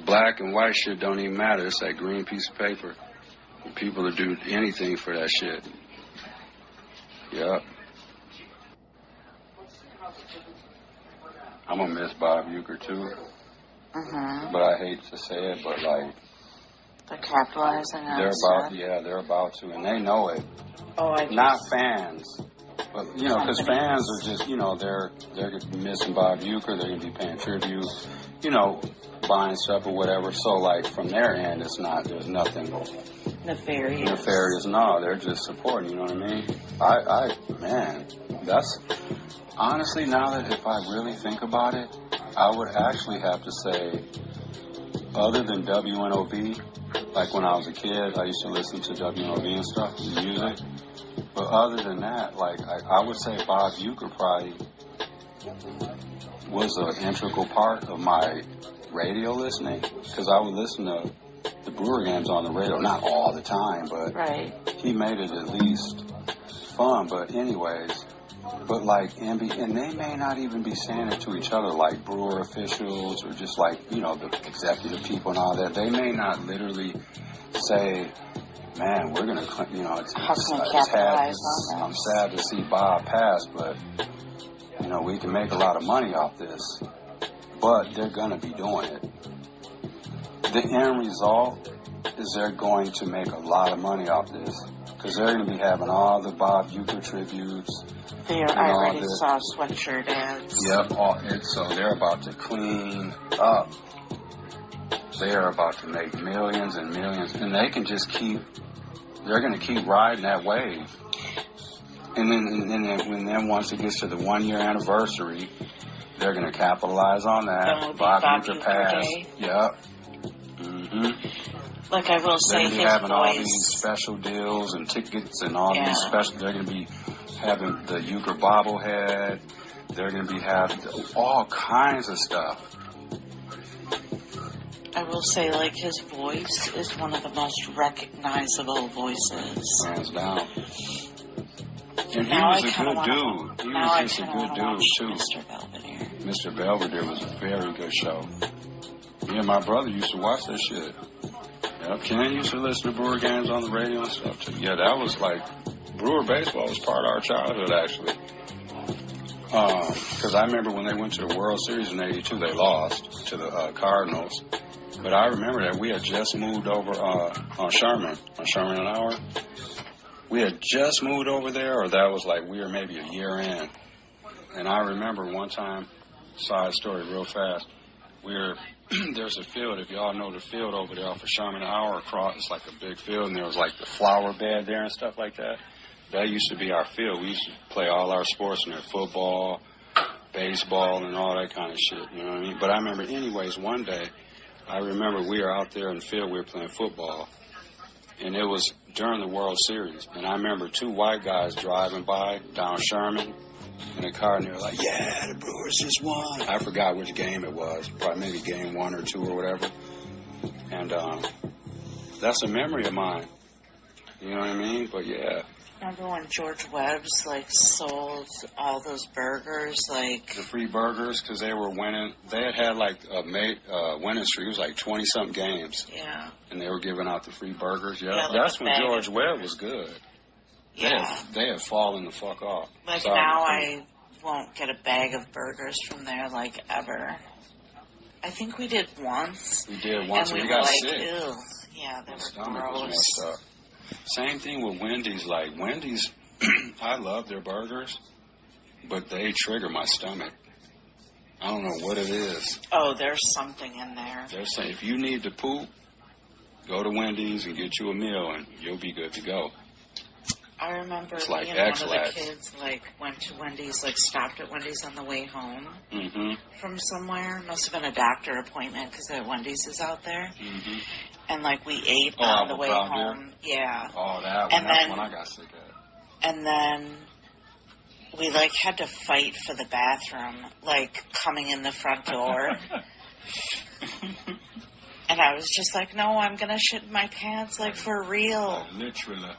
black and white shit don't even matter. It's that green piece of paper. And people will do anything for that shit. Yep. I'm gonna miss Bob Uecker too. But I hate to say it, but like, They're capitalizing on it. They're about to, and they know it. Oh, Not fans. But, because fans are just, they're going to be missing Bob Uecker, they're going to be paying tribute, buying stuff or whatever. So, like, from their end, there's nothing nefarious. No, they're just supporting, you know what I mean? Man, that's, honestly, now that if I really think about it, I would actually have to say, other than WNOB, like when I was a kid, I used to listen to WNOB and stuff, music. But other than that, like, I would say Bob Uecker probably was an integral part of my radio listening, because I would listen to the Brewer games on the radio, not all the time, but he made it at least fun. But anyways, but like, and they may not even be saying it to each other, like Brewer officials or just like, the executive people and all that. They may not literally say, man, we're going to, I'm sad to see Bob pass, but, we can make a lot of money off this. But they're going to be doing it. The end result is they're going to make a lot of money off this, because they're going to be having all the Bob Uecker tributes. I already saw sweatshirt ads. Yep, so they're about to clean up. They are about to make millions and millions, and they can just they're going to keep riding that wave. And then once it gets to the 1 year anniversary, they're going to capitalize on that. Bob Uecker passed. Yep. Mm-hmm. Like I will say, they're going to be having all these special deals and tickets and all these special. They're going to be having the Uecker bobblehead. They're going to be having all kinds of stuff. I will say, like, his voice is one of the most recognizable voices. Hands down. And he was a good dude. He was just a good dude, too. Mr. Belvedere. Mr. Belvedere was a very good show. Me and my brother used to watch that shit. Yep, Ken used to listen to Brewer games on the radio and stuff, too. Yeah, that was like, Brewer baseball was part of our childhood, actually. Because I remember when they went to the World Series in '82, they lost to the Cardinals. But I remember that we had just moved over on Sherman and Howard. We had just moved over there, or that was like we were maybe a year in. And I remember one time, side story real fast, there's a field, if y'all know the field over there off of Sherman and Howard across, it's like a big field, and there was like the flower bed there and stuff like that. That used to be our field. We used to play all our sports in there, football, baseball, and all that kind of shit, you know what I mean? But I remember anyways, one day, I remember we were out there in the field, we were playing football, and it was during the World Series. And I remember two white guys driving by down Sherman in a car, and they were like, yeah, the Brewers just won. I forgot which game it was, probably maybe game 1 or 2 or whatever. And that's a memory of mine. You know what I mean? But yeah. Remember when George Webb's, like, sold all those burgers, like... The free burgers, because they were winning. They had like, a winning streak. It was like 20-something games. Yeah. And they were giving out the free burgers. Yeah, like that's when George Webb was good. Yeah. They had fallen the fuck off. Like, now I won't get a bag of burgers from there, like, ever. I think we did once. We did once, and we got like, sick. Ew. Yeah, they were gross. Same thing with Wendy's. Like, Wendy's, I love their burgers, but they trigger my stomach. I don't know what it is. Oh, there's something in there. They're saying, if you need to poop, go to Wendy's and get you a meal, and you'll be good to go. I remember like me and one of the kids, like, went to Wendy's, like, stopped at Wendy's on the way home from somewhere. Must have been a doctor appointment, because Wendy's is out there. Mm-hmm. And, like, we ate on the way home. There? Yeah. Oh, that one. That's when I got sick at. And then we, like, had to fight for the bathroom, like, coming in the front door. And I was just like, no, I'm going to shit in my pants, like, for real. Literally.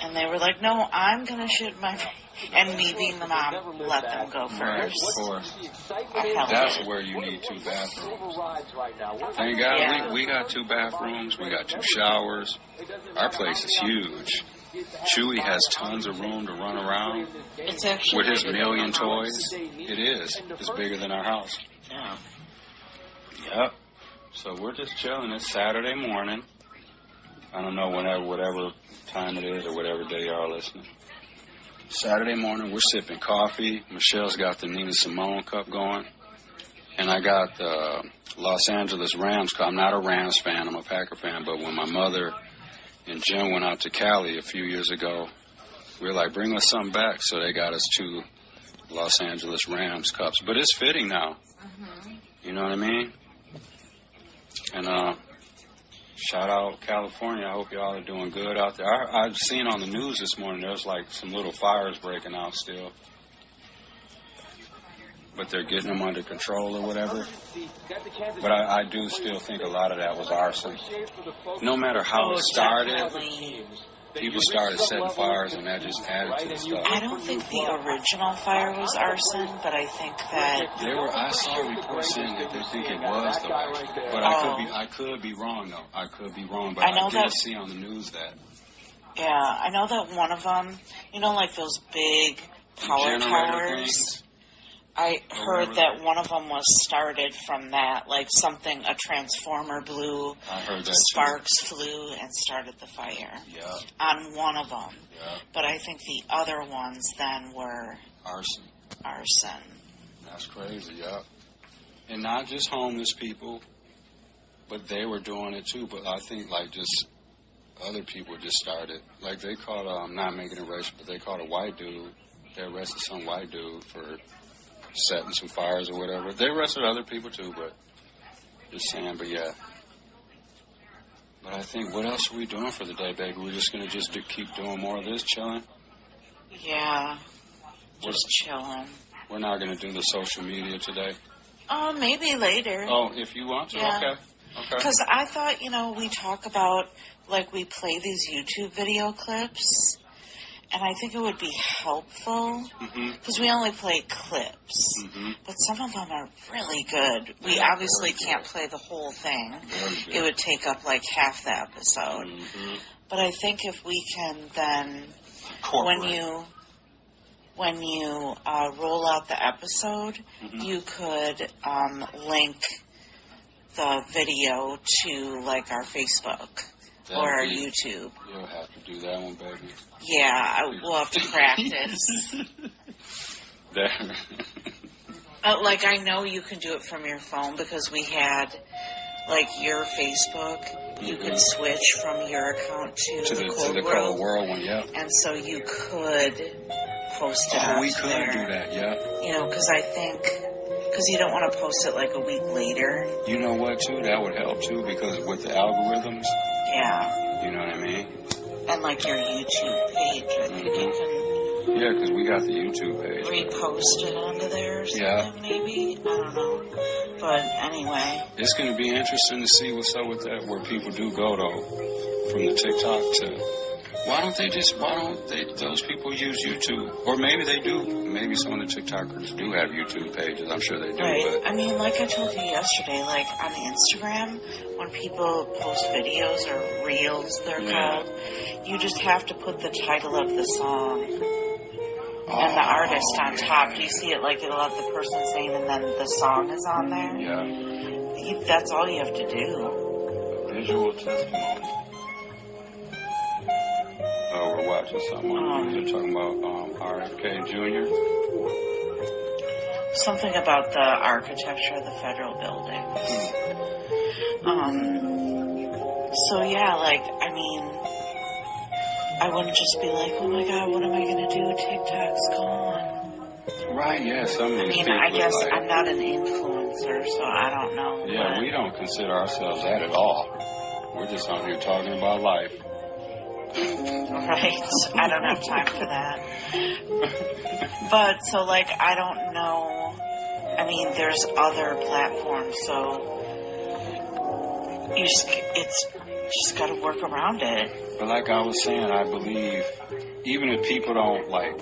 And they were like, no, I'm going to shit in my pants. And me being the mom, let them go first. Right, of course. That's where you need 2 bathrooms. Thank God we got 2 bathrooms. We got 2 showers. Our place is huge. Chewy has tons of room to run around. It's actually with his million toys. It is. It's bigger than our house. Yeah. Yep. So we're just chilling. It's Saturday morning. I don't know, whatever time it is or whatever day you are listening. Saturday morning, we're sipping coffee. Michelle's got the Nina Simone cup going. And I got the Los Angeles Rams cup. I'm not a Rams fan. I'm a Packer fan. But when my mother and Jim went out to Cali a few years ago, we were like, bring us something back. So they got us 2 Los Angeles Rams cups. But it's fitting now. Mm-hmm. You know what I mean? And shout out California. I hope y'all are doing good out there. I've seen on the news this morning there's like some little fires breaking out still. But they're getting them under control or whatever. But I do still think a lot of that was arson. No matter how it started, people started setting fires and that just added to the stuff. I don't think the original fire was arson, but I think that I saw reports saying that they think it was though. But I could be wrong though. I could be wrong, but I did see on the news that. Yeah, I know that one of them, you know, like those big power towers. Things. I heard that one of them was started from that, like something, a transformer blew, I heard that sparks flew and started the fire. Yeah. On one of them. Yeah. But I think the other ones then were arson. That's crazy, yeah. And not just homeless people, but they were doing it too. But I think like just other people just started. Like they caught, I'm not making it racial, but they caught a white dude. They arrested some white dude for setting some fires or whatever. They arrested other people too, but just saying, but yeah. But I think, what else are we doing for the day, baby? We're just going to keep doing more of this, chilling? Yeah, just chilling. We're not going to do the social media today? Maybe later. Oh, if you want to? Yeah. Okay. Because I thought, you know, we talk about, like, we play these YouTube video clips. And I think it would be helpful, because we only play clips, but some of them are really good. We obviously can't play the whole thing. It would take up like half the episode. But I think if we can then, when you roll out the episode, you could link the video to like our Facebook. Or our YouTube. You'll have to do that one, baby. Yeah, we'll have to practice. Like, I know you can do it from your phone because we had, like, your Facebook. You could switch from your account to the Cold World one, yeah. And so you could post it we could do that, yeah. You know, because I think... Because you don't want to post it, like, a week later. You know what, too? That would help, too, because with the algorithms... Yeah. You know what I mean? And, like, your YouTube page, I think you can... Yeah, because we got the YouTube page. Repost it onto there or something, maybe? I don't know. But, anyway. It's going to be interesting to see what's up with that, where people do go, though, from the TikTok to... Why don't those people use YouTube? Or maybe they do. Maybe some of the TikTokers do have YouTube pages. I'm sure they do. Right. But I mean, like I told you yesterday, like on Instagram, when people post videos or reels, they're called, you just have to put the title of the song and the artist on top. Do you see it? Like it'll have the person's name and then the song is on there? Yeah. That's all you have to do. Visual testimony. Oh, we're watching something. You're talking about RFK Jr.? Something about the architecture of the federal buildings. So, yeah, like, I mean, I wouldn't just be like, oh, my God, what am I going to do? TikTok's gone. Right, yeah. I guess like, I'm not an influencer, so I don't know. Yeah, we don't consider ourselves that at all. We're just on here talking about life. Right. I don't have time for that. But, so, like, I don't know. I mean, there's other platforms, so it's just got to work around it. But like I was saying, I believe even if people don't, like,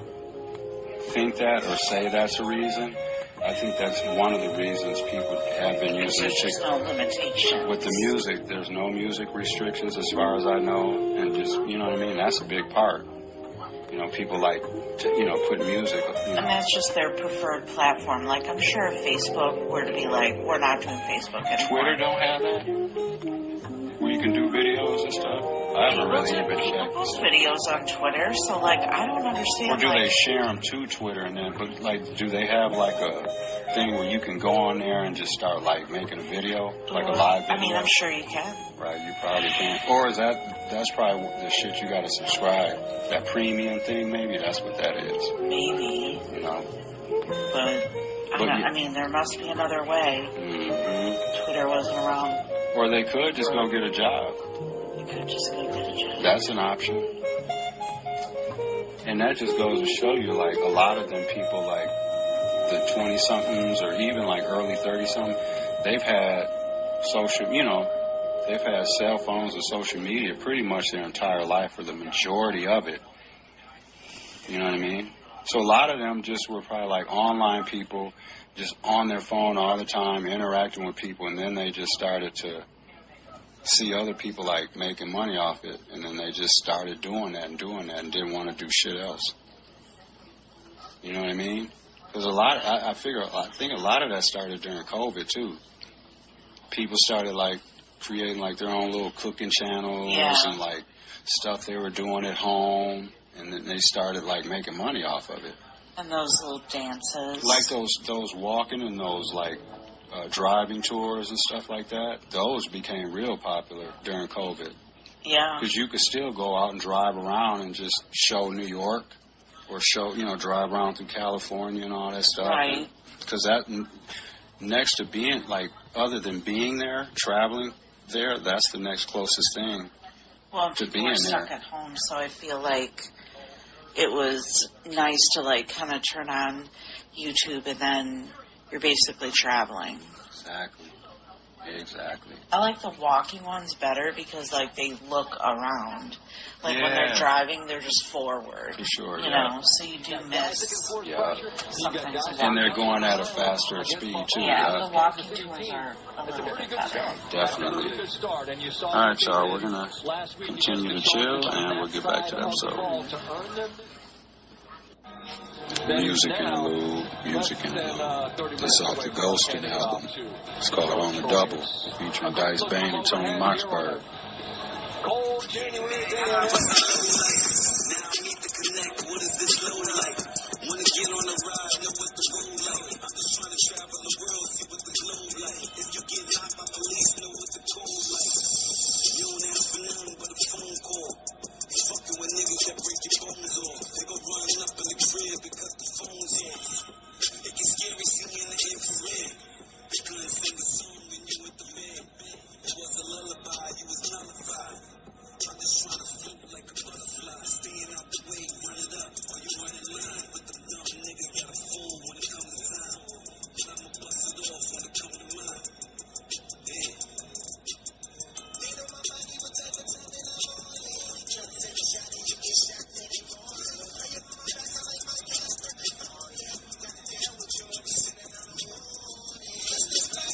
think that or say that's a reason, I think that's one of the reasons people have been using it. There's no limitations. With the music, there's no music restrictions as far as I know. And just, you know what I mean? That's a big part. You know, people like to, put music. And that's just their preferred platform. Like, I'm sure if Facebook were to be like, we're not doing Facebook anymore. Twitter don't have that? Where you can do videos and stuff? I haven't really even People checked. post videos on Twitter, so like I don't understand. Or do they share them to Twitter and then put like? Do they have like a thing where you can go on there and just start like making a video, like a live video? I mean, I'm sure you can. Right, you probably can. Or is that's probably the shit you got to subscribe? That premium thing, maybe that's what that is. Maybe. You know. But I mean, there must be another way. Mm-hmm. Twitter wasn't around. Or they could just go get a job. They could just go get a job. That's an option. And that just goes to show you, like, a lot of them people, like the 20-somethings or even like early 30-something, they've had they've had cell phones or social media pretty much their entire life, or the majority of it. You know what I mean? So a lot of them just were probably like online people, just on their phone all the time, interacting with people, and then they just started to see other people like making money off it, and then they just started doing that and didn't want to do shit else. You know what I mean? Because I think a lot of that started during COVID too. People started like creating like their own little cooking channels and like stuff they were doing at home. And then they started, like, making money off of it. And those little dances. Like those walking and those, like, driving tours and stuff like that. Those became real popular during COVID. Yeah. Because you could still go out and drive around and just show New York. Or drive around through California and all that stuff. Right. Because that, next to being, like, other than being there, traveling there, that's the next closest thing to being there. People are stuck at home, so I feel like it was nice to, like, kind of turn on YouTube and then you're basically traveling. Exactly. I like the walking ones better because, like, they look around. Like, when they're driving, they're just forward. For sure, you know, so you do miss some things. And they're going at a faster speed, too. Yeah, the walking tours are a little bit better. Definitely. All right, y'all, we're going to continue to chill, and we'll get back to the episode. Music interlude, this is off the Ghosted album. It's called On the Double, featuring Dice Bane and Tony Moxberg. Cold January day. Now I need to connect. What is this low like? Wanna get on a ride, know what the road like. I'm just trying to travel the world, see what the globe like. If you get knocked by police, know what the code like. You don't ask for nothing but a phone call. Fucking with niggas that break your bones off. They go running up in the crib because the phone's off. It gets scary seeing the infrared. They couldn't sing a song when you with the bed. It was a lullaby, you was nullified. I'm just trying to float like a butterfly. Staying out the way, run it up. Or you run in line. But the dumb niggas got a fool when it comes to time. But I'ma bust it off when it comes to mine. Yeah. They know my body was at the time that I'm on it. Trying to take a shot and you get shot, then they fall in. Lay up on my back, I like my gas, but they fall in. Got to deal with you, I'm sitting on the wall. Let's back.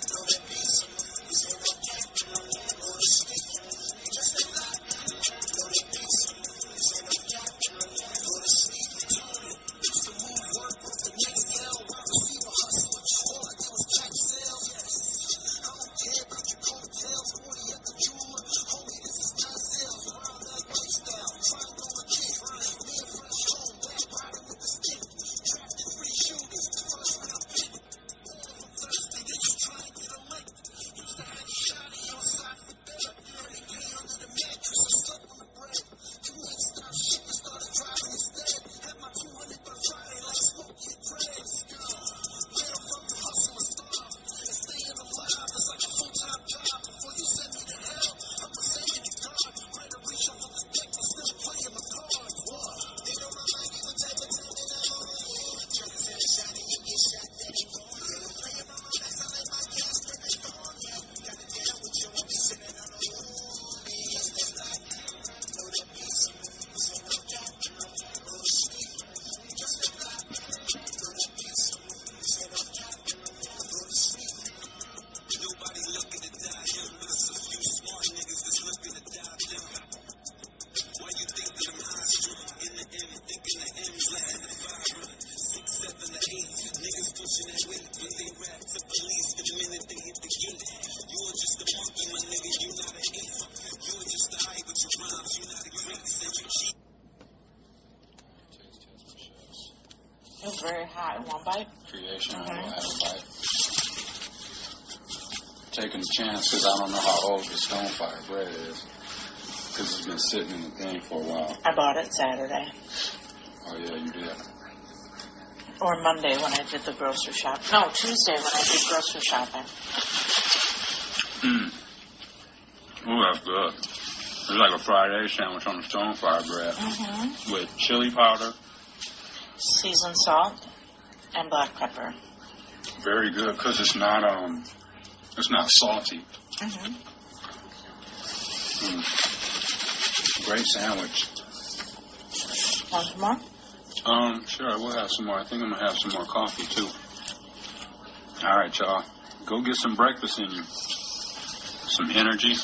Throw that piece. We say what cat, or a stick. Just a lot. Throw that piece. We say what It was very hot. One bite? Creation, I will have a bite. Taking a chance because I don't know how old the Stonefire bread is. Because it's been sitting in the thing for a while. I bought it Saturday. Oh, yeah, you did. Or Monday when I did the grocery shop. No, Tuesday when I did grocery shopping. Ooh, that's good. It's like a fried egg sandwich on the Stonefire bread. Mm-hmm. With chili powder. Seasoned salt and black pepper. Very good because it's not salty. Mm-hmm. Great sandwich. Want some more? Sure, I will have some more. I think I'm going to have some more coffee, too. All right, y'all. Go get some breakfast in you. Some energy.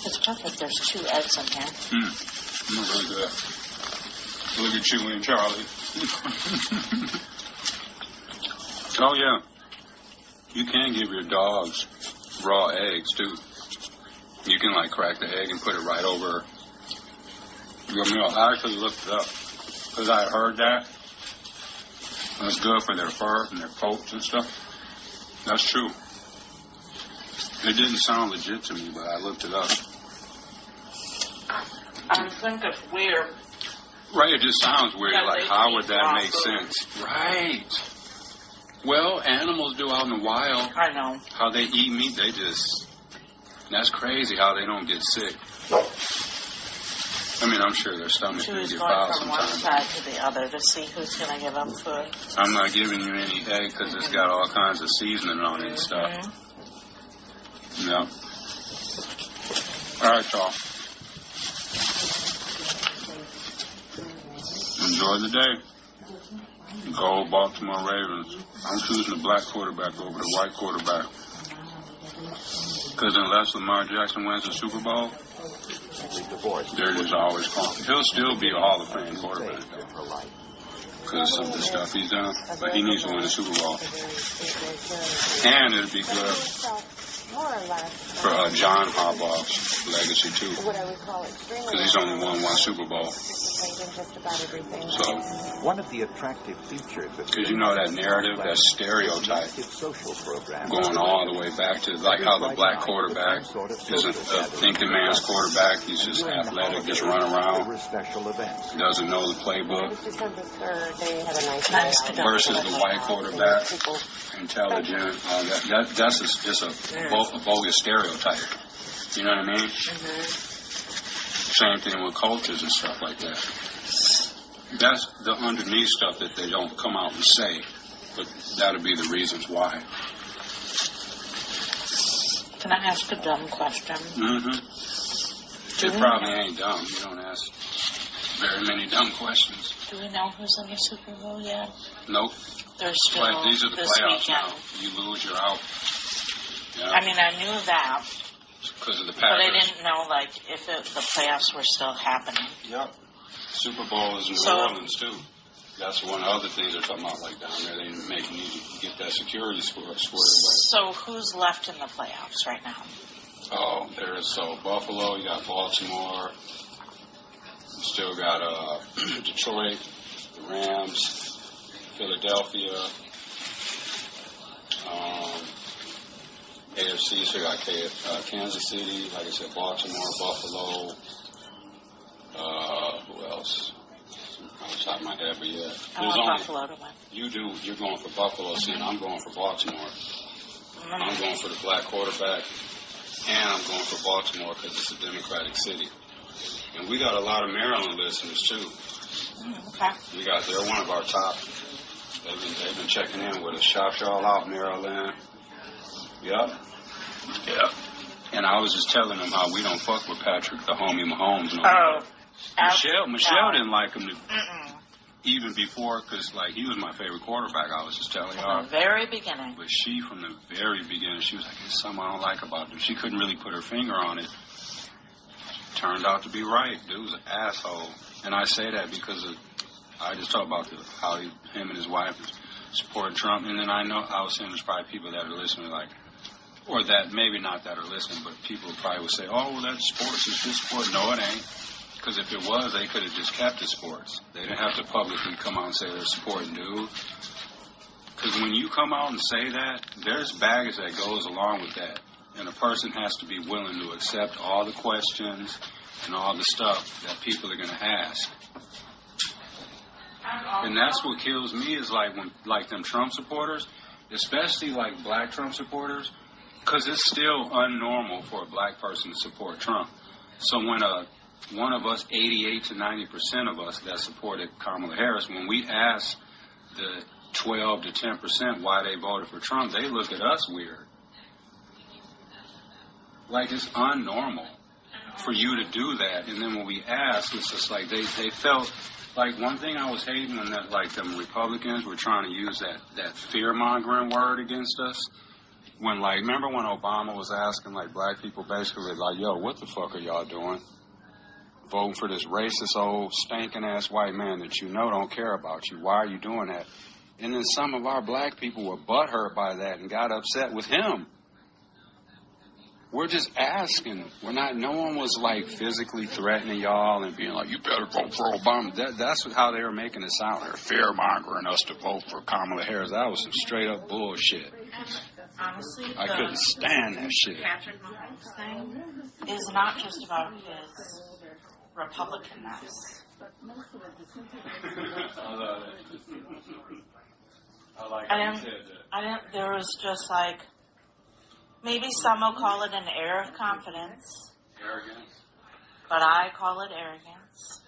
It's perfect. There's 2 eggs in here. Really good. Look at you and Charlie. Oh, yeah. You can give your dogs raw eggs, too. You can, like, crack the egg and put it right over your meal. I actually looked it up because I heard that. And it's good for their fur and their coats and stuff. That's true. It didn't sound legit to me, but I looked it up. I think it's weird. Right, it just sounds weird. Yeah, like, how would that make sense? Right. Well, animals do out in the wild. I know. How they eat meat, they just... That's crazy how they don't get sick. I mean, I'm sure their stomachs do get foul sometimes. From one sometimes. side to the other to see who's going to give them food. I'm not giving you any egg because it's got all kinds of seasoning on it and stuff. Yeah. All right, y'all. Enjoy the day. Go Baltimore Ravens. I'm choosing the black quarterback over the white quarterback. Because unless Lamar Jackson wins the Super Bowl, they're just always calling. He'll still be a Hall of Fame quarterback, though, because of the stuff he's done. But he needs to win the Super Bowl. And it'd be good for John Harbaugh's legacy, too. Because he's only won 1 Super Bowl. So, one of the attractive features of because you know that narrative, that stereotype, going all the way back to like how the black quarterback isn't a thinking man's quarterback. He's just athletic, just run around, doesn't know the playbook. Versus the white quarterback, intelligent. That's just a bogus stereotype. You know what I mean? Same thing with cultures and stuff like that. That's the underneath stuff that they don't come out and say, but that'll be the reasons why. Can I ask a dumb question? It probably ain't dumb. You don't ask very many dumb questions. Do we know who's in the Super Bowl yet? Nope. There's still These are the this playoffs weekend. now. You lose, you're out. Yeah. I mean, I knew that. Because of the Packers. But I didn't know, like, if the playoffs were still happening. Yep. Super Bowl is in New Orleans, too. That's one of the other things they're talking about, like, down there. They need to get that security squared away. So who's left in the playoffs right now? Oh, there's Buffalo. You got Baltimore. You still got Detroit, the Rams, Philadelphia. AFC, so you got Kansas City, like I said, Baltimore, Buffalo. Who else? Off the top of my head, but yeah. I want Buffalo to win. You do. You're going for Buffalo. See, and I'm going for Baltimore. I'm going for the black quarterback, and I'm going for Baltimore because it's a Democratic city. And we got a lot of Maryland listeners too. Okay. They're one of our top. They've been checking in with us. Shout y'all out, Maryland. Yep. Yeah. And I was just telling them how we don't fuck with Patrick, the homie Mahomes. No more. Michelle didn't like him even before, because like he was my favorite quarterback. I was just telling y'all. From the very beginning. But she, from the very beginning, she was like, "There's something I don't like about him." She couldn't really put her finger on it. Turned out to be right. Dude was an asshole. And I say that because I just talk about how him and his wife supported Trump, and then I was saying there's probably people that are listening like. Or that, maybe not that are listening, but people probably would say, oh, well, that sports is this sport. No, it ain't. Because if it was, they could have just kept the sports. They didn't have to publicly come out and say they're supporting dude. Because when you come out and say that, there's baggage that goes along with that. And a person has to be willing to accept all the questions and all the stuff that people are going to ask. And that's what kills me is like when, like them Trump supporters, especially like black Trump supporters, because it's still unnormal for a black person to support Trump. So when one of us, 88 to 90% of us that supported Kamala Harris, when we ask the 12 to 10% why they voted for Trump, they look at us weird. Like, it's unnormal for you to do that. And then when we ask, it's just like they felt like one thing I was hating when that, like them Republicans were trying to use that fear-mongering word against us. When, like, remember when Obama was asking, like, black people basically, like, yo, what the fuck are y'all doing? Voting for this racist old stinking-ass white man that you know don't care about you. Why are you doing that? And then some of our black people were butthurt by that and got upset with him. We're just asking. No one was, like, physically threatening y'all and being like, you better vote for Obama. That's how they were making it sound. They're fear-mongering us to vote for Kamala Harris. That was some straight-up bullshit. Honestly, I couldn't stand that shit. Patrick Mahomes thing is not just about his Republicanness. There was just like, maybe some will call it an air of confidence. Arrogance? But I call it arrogance.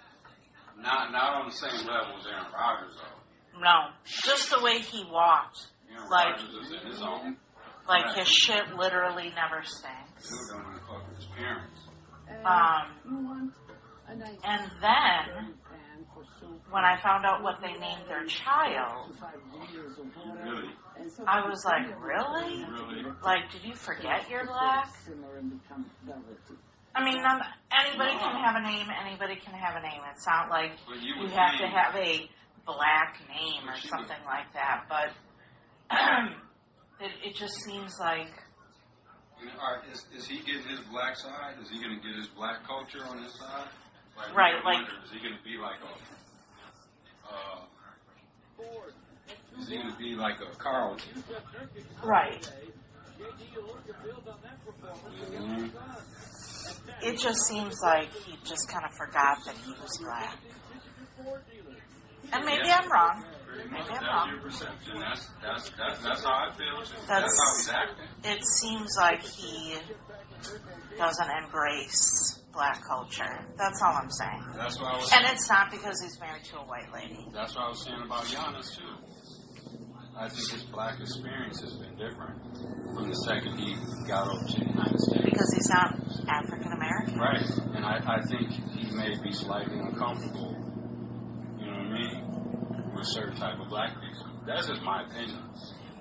Not on the same level as Aaron Rodgers, though. No, just the way he walked. Aaron Like, Rodgers is in his own. Like, his shit literally never stinks. Dude don't want to fuck with his parents. And then, when I found out what they named their child, Really? I was like, really? Like, did you forget you're black? I mean, anybody can have a name, anybody can have a name. It's not like you have to have a black name or something like that. But it just seems like... Is he getting his black side? Is he going to get his black culture on his side? Like, right, like... Is he going to be like is he going to be like a Carlton? Right. Mm-hmm. It just seems like he just kind of forgot that he was black. And maybe I'm wrong. Maybe I'm wrong. Your perception. That's how I feel. That's how he's acting. It seems like he doesn't embrace black culture. That's all I'm saying. That's what I was saying. And it's not because he's married to a white lady. That's what I was saying about Giannis, too. I think his black experience has been different from the second he got over to the United States. Because he's not African American. Right. And I think he may be slightly uncomfortable, you know what I mean, with certain type of black people. That's just my opinion.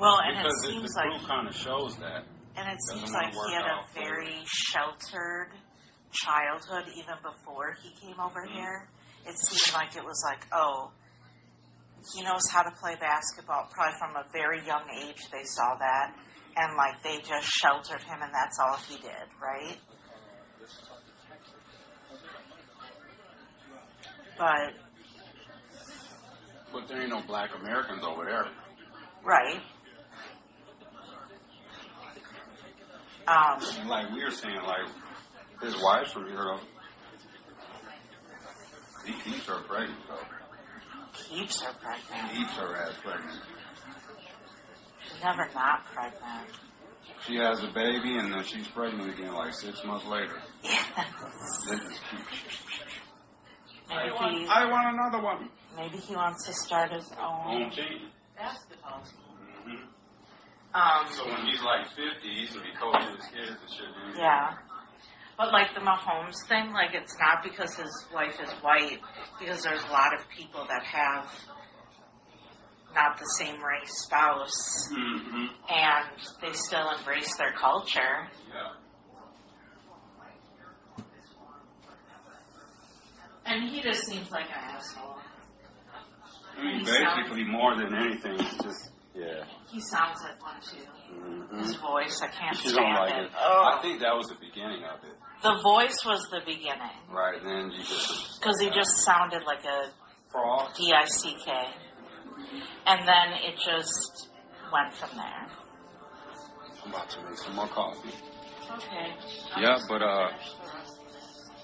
Well, and because it seems the proof kind of shows that. And it seems like he had a very sheltered childhood even before he came over here. It seemed like it was like, oh, he knows how to play basketball. Probably from a very young age they saw that. And like they just sheltered him and that's all he did, right? But there ain't no black Americans over there. Right. Like we were saying, like his wife's from here, though. He keeps her pregnant, though. Keeps her pregnant. Keeps her ass pregnant. She's never not pregnant. She has a baby and then she's pregnant again like 6 months later. Yes. I want another one. Maybe he wants to start his own team. Basketball team. Mm-hmm. So when he's like 50, he's going to be coaching his kids and shit. Yeah. But like the Mahomes thing, like it's not because his wife is white, because there's a lot of people that have not the same race spouse, and they still embrace their culture. Yeah. And he just seems like an asshole. I mean, basically, more than anything, Yeah. He sounds like one too. Mm-hmm. His voice, I can't stand like it. it. Oh. I think that was the beginning of it. The voice was the beginning. Right, then you just... Because he just sounded like a frog. D-I-C-K. And then it just went from there. I'm about to make some more coffee. Okay. Yep, but,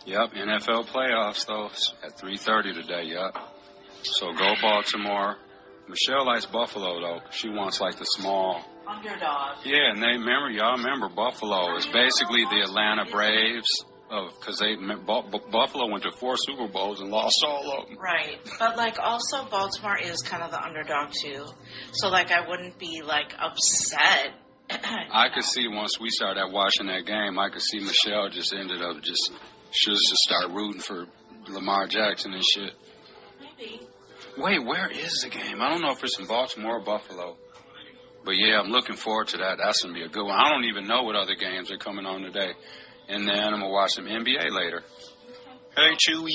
NFL playoffs, though, at 3:30 today, yep. So go Baltimore. Michelle likes Buffalo, though. She wants, like, the small... underdog. Yeah, and y'all remember Buffalo is basically the Atlanta Braves because Buffalo went to 4 Super Bowls and lost all of them. Right, but like also Baltimore is kind of the underdog too, so like I wouldn't be like upset. I could see once we started watching that game, I could see Michelle just ended up she was just start rooting for Lamar Jackson and shit. Maybe. Wait, where is the game? I don't know if it's in Baltimore or Buffalo. But, yeah, I'm looking forward to that. That's going to be a good one. I don't even know what other games are coming on today. And then I'm going to watch some NBA later. Hey, Chewy.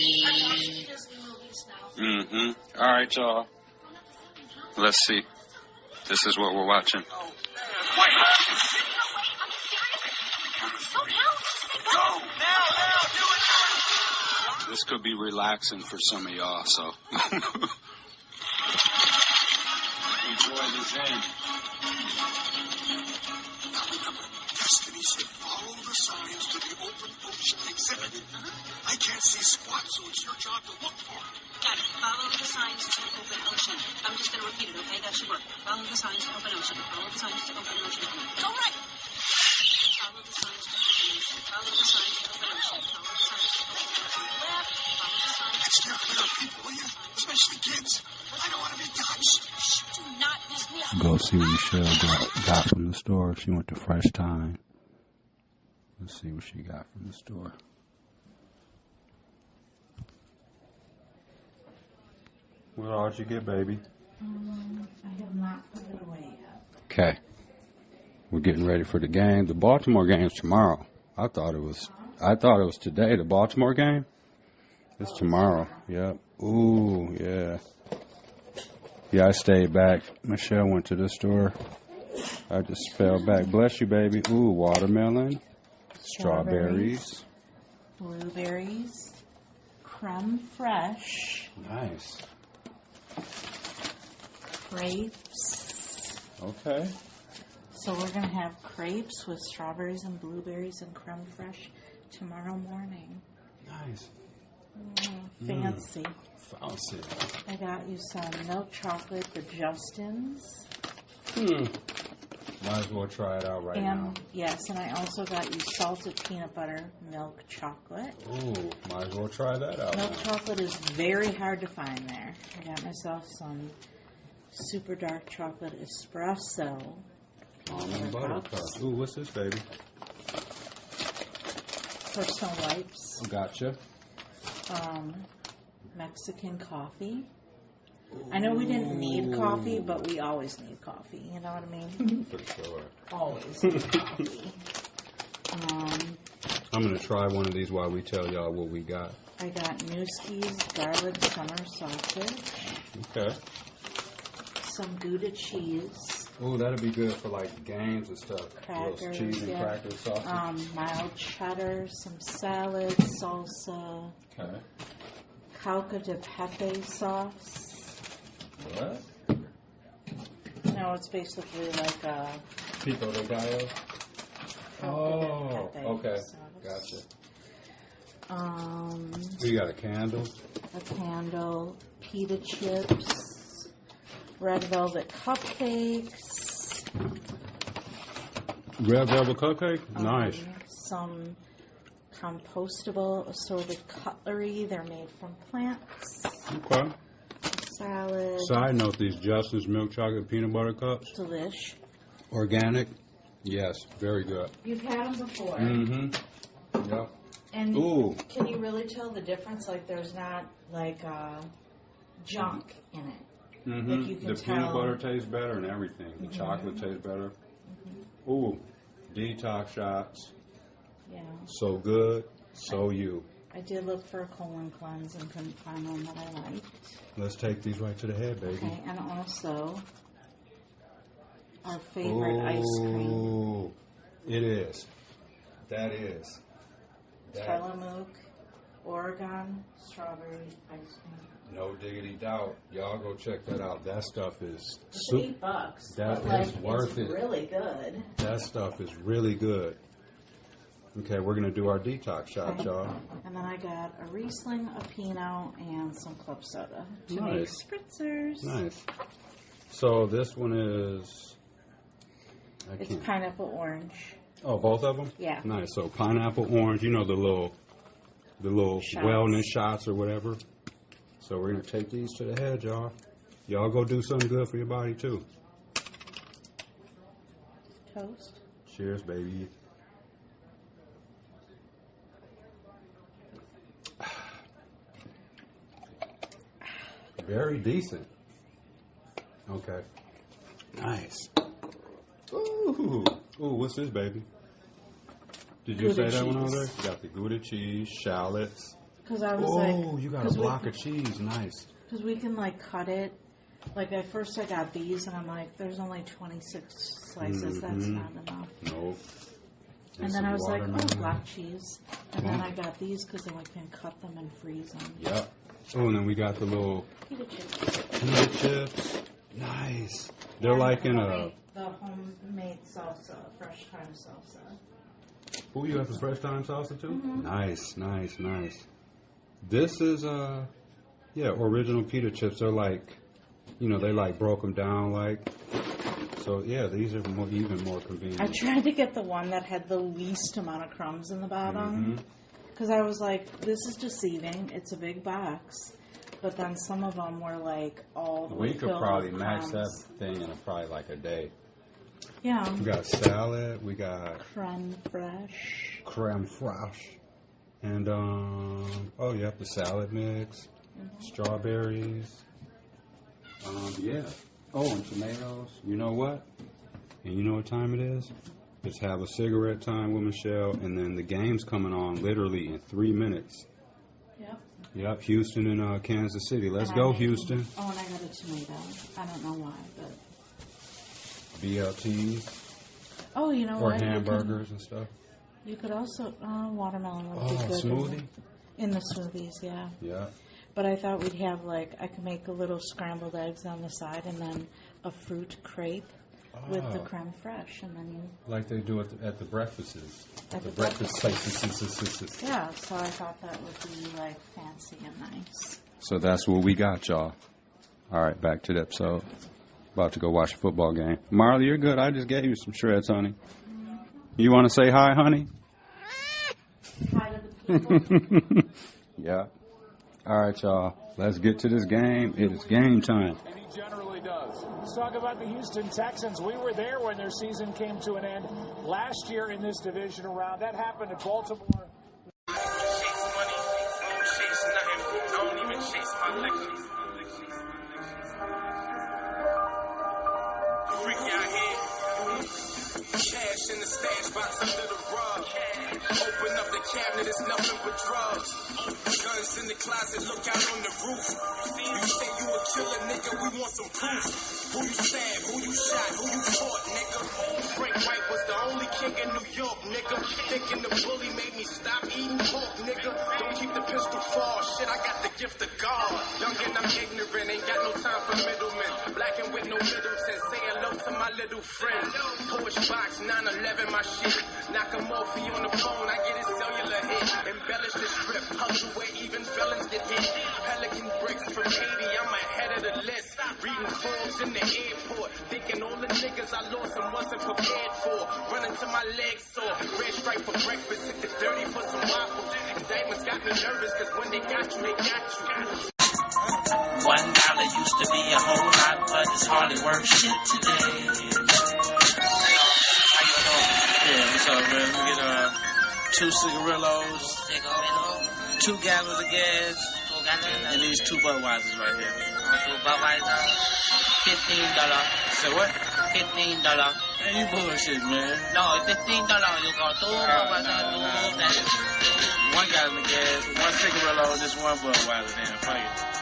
Mm-hmm. All right, y'all. Let's see. This is what we're watching. This could be relaxing for some of y'all, so... Enjoy the game. Destiny said follow the signs to the open ocean exhibit. I can't see squat, so it's your job to look for it. Got it. Follow the signs to open ocean. I'm just going to repeat it, okay? That should work. Follow the signs to open ocean. Follow the signs to open ocean. Go right. Follow the signs to open ocean. Follow the signs to open ocean. Follow the signs to open ocean. Left. Follow the signs. Steer clear of people, will you? Especially kids. I don't want to be touched. Do not miss me. Go see what Michelle got from the store. She went to Fresh Time. Let's see what she got from the store. What all did you get, baby? I have not put it away yet. Okay. We're getting ready for the game. The Baltimore game's tomorrow. I thought it was today, the Baltimore game. It's tomorrow. Yep. Ooh, yeah. Yeah, I stayed back. Michelle went to the store. I just fell back. Bless you, baby. Ooh, watermelon. Strawberries. Blueberries. Creme fraiche. Nice. Crepes. Okay. So we're going to have crepes with strawberries and blueberries and creme fraiche tomorrow morning. Nice. Fancy. Fancy. I got you some milk chocolate, the Justins. Might as well try it out right now. Yes, and I also got you salted peanut butter milk chocolate. Ooh, might as well try that out. Milk chocolate is very hard to find there. I got myself some super dark chocolate espresso. Almond butter cups. Ooh, what's this, baby? Personal wipes. Gotcha. Mexican coffee. I know we didn't need coffee, but we always need coffee. You know what I mean? For sure. Always need coffee. I'm going to try one of these while we tell y'all what we got. I got Newski's garlic summer sausage. Okay. Some Gouda cheese. Ooh, that'd be good for like games and stuff. Crackers, cheese and crackers, sausage. Mild cheddar, some salad, salsa. Okay. Calca de pepe sauce. What? No, it's basically like a... Pico de gallo? Oh, okay. Gotcha. We got a candle. A candle, pita chips, red velvet cupcakes. Red velvet cupcake? Nice. Some compostable assorted cutlery. They're made from plants. Okay. Salad. Side note, these Justin's milk chocolate peanut butter cups. Delish. Organic. Yes, very good. You've had them before. Mm-hmm. Yep. And ooh, can you really tell the difference? Like, there's not, like, junk in it. Mm-hmm. Like you can the peanut butter tastes better and everything. The chocolate tastes better. Ooh, detox shots. Yeah. So good, so you. I did look for a colon cleanse and couldn't find one that I liked. Let's take these right to the head, baby. Okay, and also our favorite ice cream. Ooh, it is. That is. Tillamook, Oregon, strawberry ice cream. No diggity doubt. Y'all go check that out. That stuff is It's $8. That but is worth it's it. Really good. That stuff is really good. Okay, we're gonna do our detox shot, y'all. And then I got a Riesling, a Pinot, and some club soda to make Nice. spritzers. Nice. So this one is. It's pineapple orange. Oh, both of them? Yeah. Nice. So pineapple orange. You know the little Shots. wellness shots or whatever. So we're gonna take these to the head, y'all. Y'all go do something good for your body too. Toast. Cheers, baby. Very decent. Okay. Nice. Ooh. Ooh, what's this, baby? Did you Gouda say that one cheese. over there? You got the Gouda cheese, shallots. Because I was like... Oh, you got a block of cheese. Nice. Because we can, like, cut it. Like, at first I got these, and I'm like, there's only 26 slices. That's not enough. Nope. And then I was like, oh, block cheese. And then I got these because then we can cut them and freeze them. Yep. Oh, and then we got the little Pita chips. pita chips. Nice. They're like in a... The homemade salsa, fresh thyme salsa. Oh, you got the fresh thyme salsa too? Mhm. Nice, nice, nice. This is, original pita chips. They're like, they like broke them down like. So, yeah, these are even more convenient. I tried to get the one that had the least amount of crumbs in the bottom. Because I was like, this is deceiving. It's a big box. But then some of them were like all the way We could filled probably with max that crumbs. thing in probably like a day. Yeah. We got salad. We got Creme fraiche. creme fraiche. And, the salad mix. Strawberries. Yeah. Oh, and tomatoes. You know what? And you know what time it is? It's have a cigarette time with Michelle, and then the game's coming on literally in 3 minutes. Yep, Houston and Kansas City. Let's go, Houston. Oh, and I got a tomato. I don't know why, but... BLTs. Oh, you know or what? hamburgers and stuff. You could also... watermelon would be good. Smoothie? In the smoothies, yeah. Yeah. But I thought we'd have, like... I could make a little scrambled eggs on the side and then a fruit crepe with the creme fraiche. And then you... Like they do at the breakfasts. At the breakfast places. Yeah, so I thought that would be, like, fancy and nice. So that's what we got, y'all. All right, back to the episode. About to go watch a football game. Marley, you're good. I just gave you some shreds, honey. You want to say hi, honey? Hi to the people. Yeah. All right, y'all. Let's get to this game. It is game time. And he generally does. Let's talk about the Houston Texans. We were there when their season came to an end last year in this divisional round. That happened at Baltimore. Cash in the stash box under the rug. Open up the cabinet, it's nothing but drugs. Guns in the closet, look out on the roof. You say you a killer, nigga, we want some proof. Who you stabbed, who you shot, who you fought, nigga. Frank White was the only king in New York, nigga. Thinking the bully made me stop eating pork, nigga. Don't keep the pistol far, shit, I got the gift of God. Young and I'm ignorant, ain't got no time for middlemen. Black and with no Middleton, say hello to my little friend. Porsche box, 911, my shit. Knock him off, he on the phone, I get his cellular hit. Embellish the strip, puzzle where even felons get hit. Pelican bricks from Haiti, I'm ahead of the list. Reading Forbes in the airport, thinking all the niggas I lost and wasn't prepared for. Running to my legs sore, red stripe for breakfast, hit the dirty for some waffles. Indictments got me nervous, cause when they got you, they got you. $1 used to be a whole lot, but it's hardly worth shit today. Yeah, what's up, man? We get 2 cigarillos, 2 gallons of gas, and these 2 Budweisers right here. 2 Budweiser, $15. Say what? $15. Hey, you bullshit, man. No, $15. You got 2 Budweiser, 2 1 gallon of gas, 1 cigarillo, just 1 Budweiser. Damn, fuck it.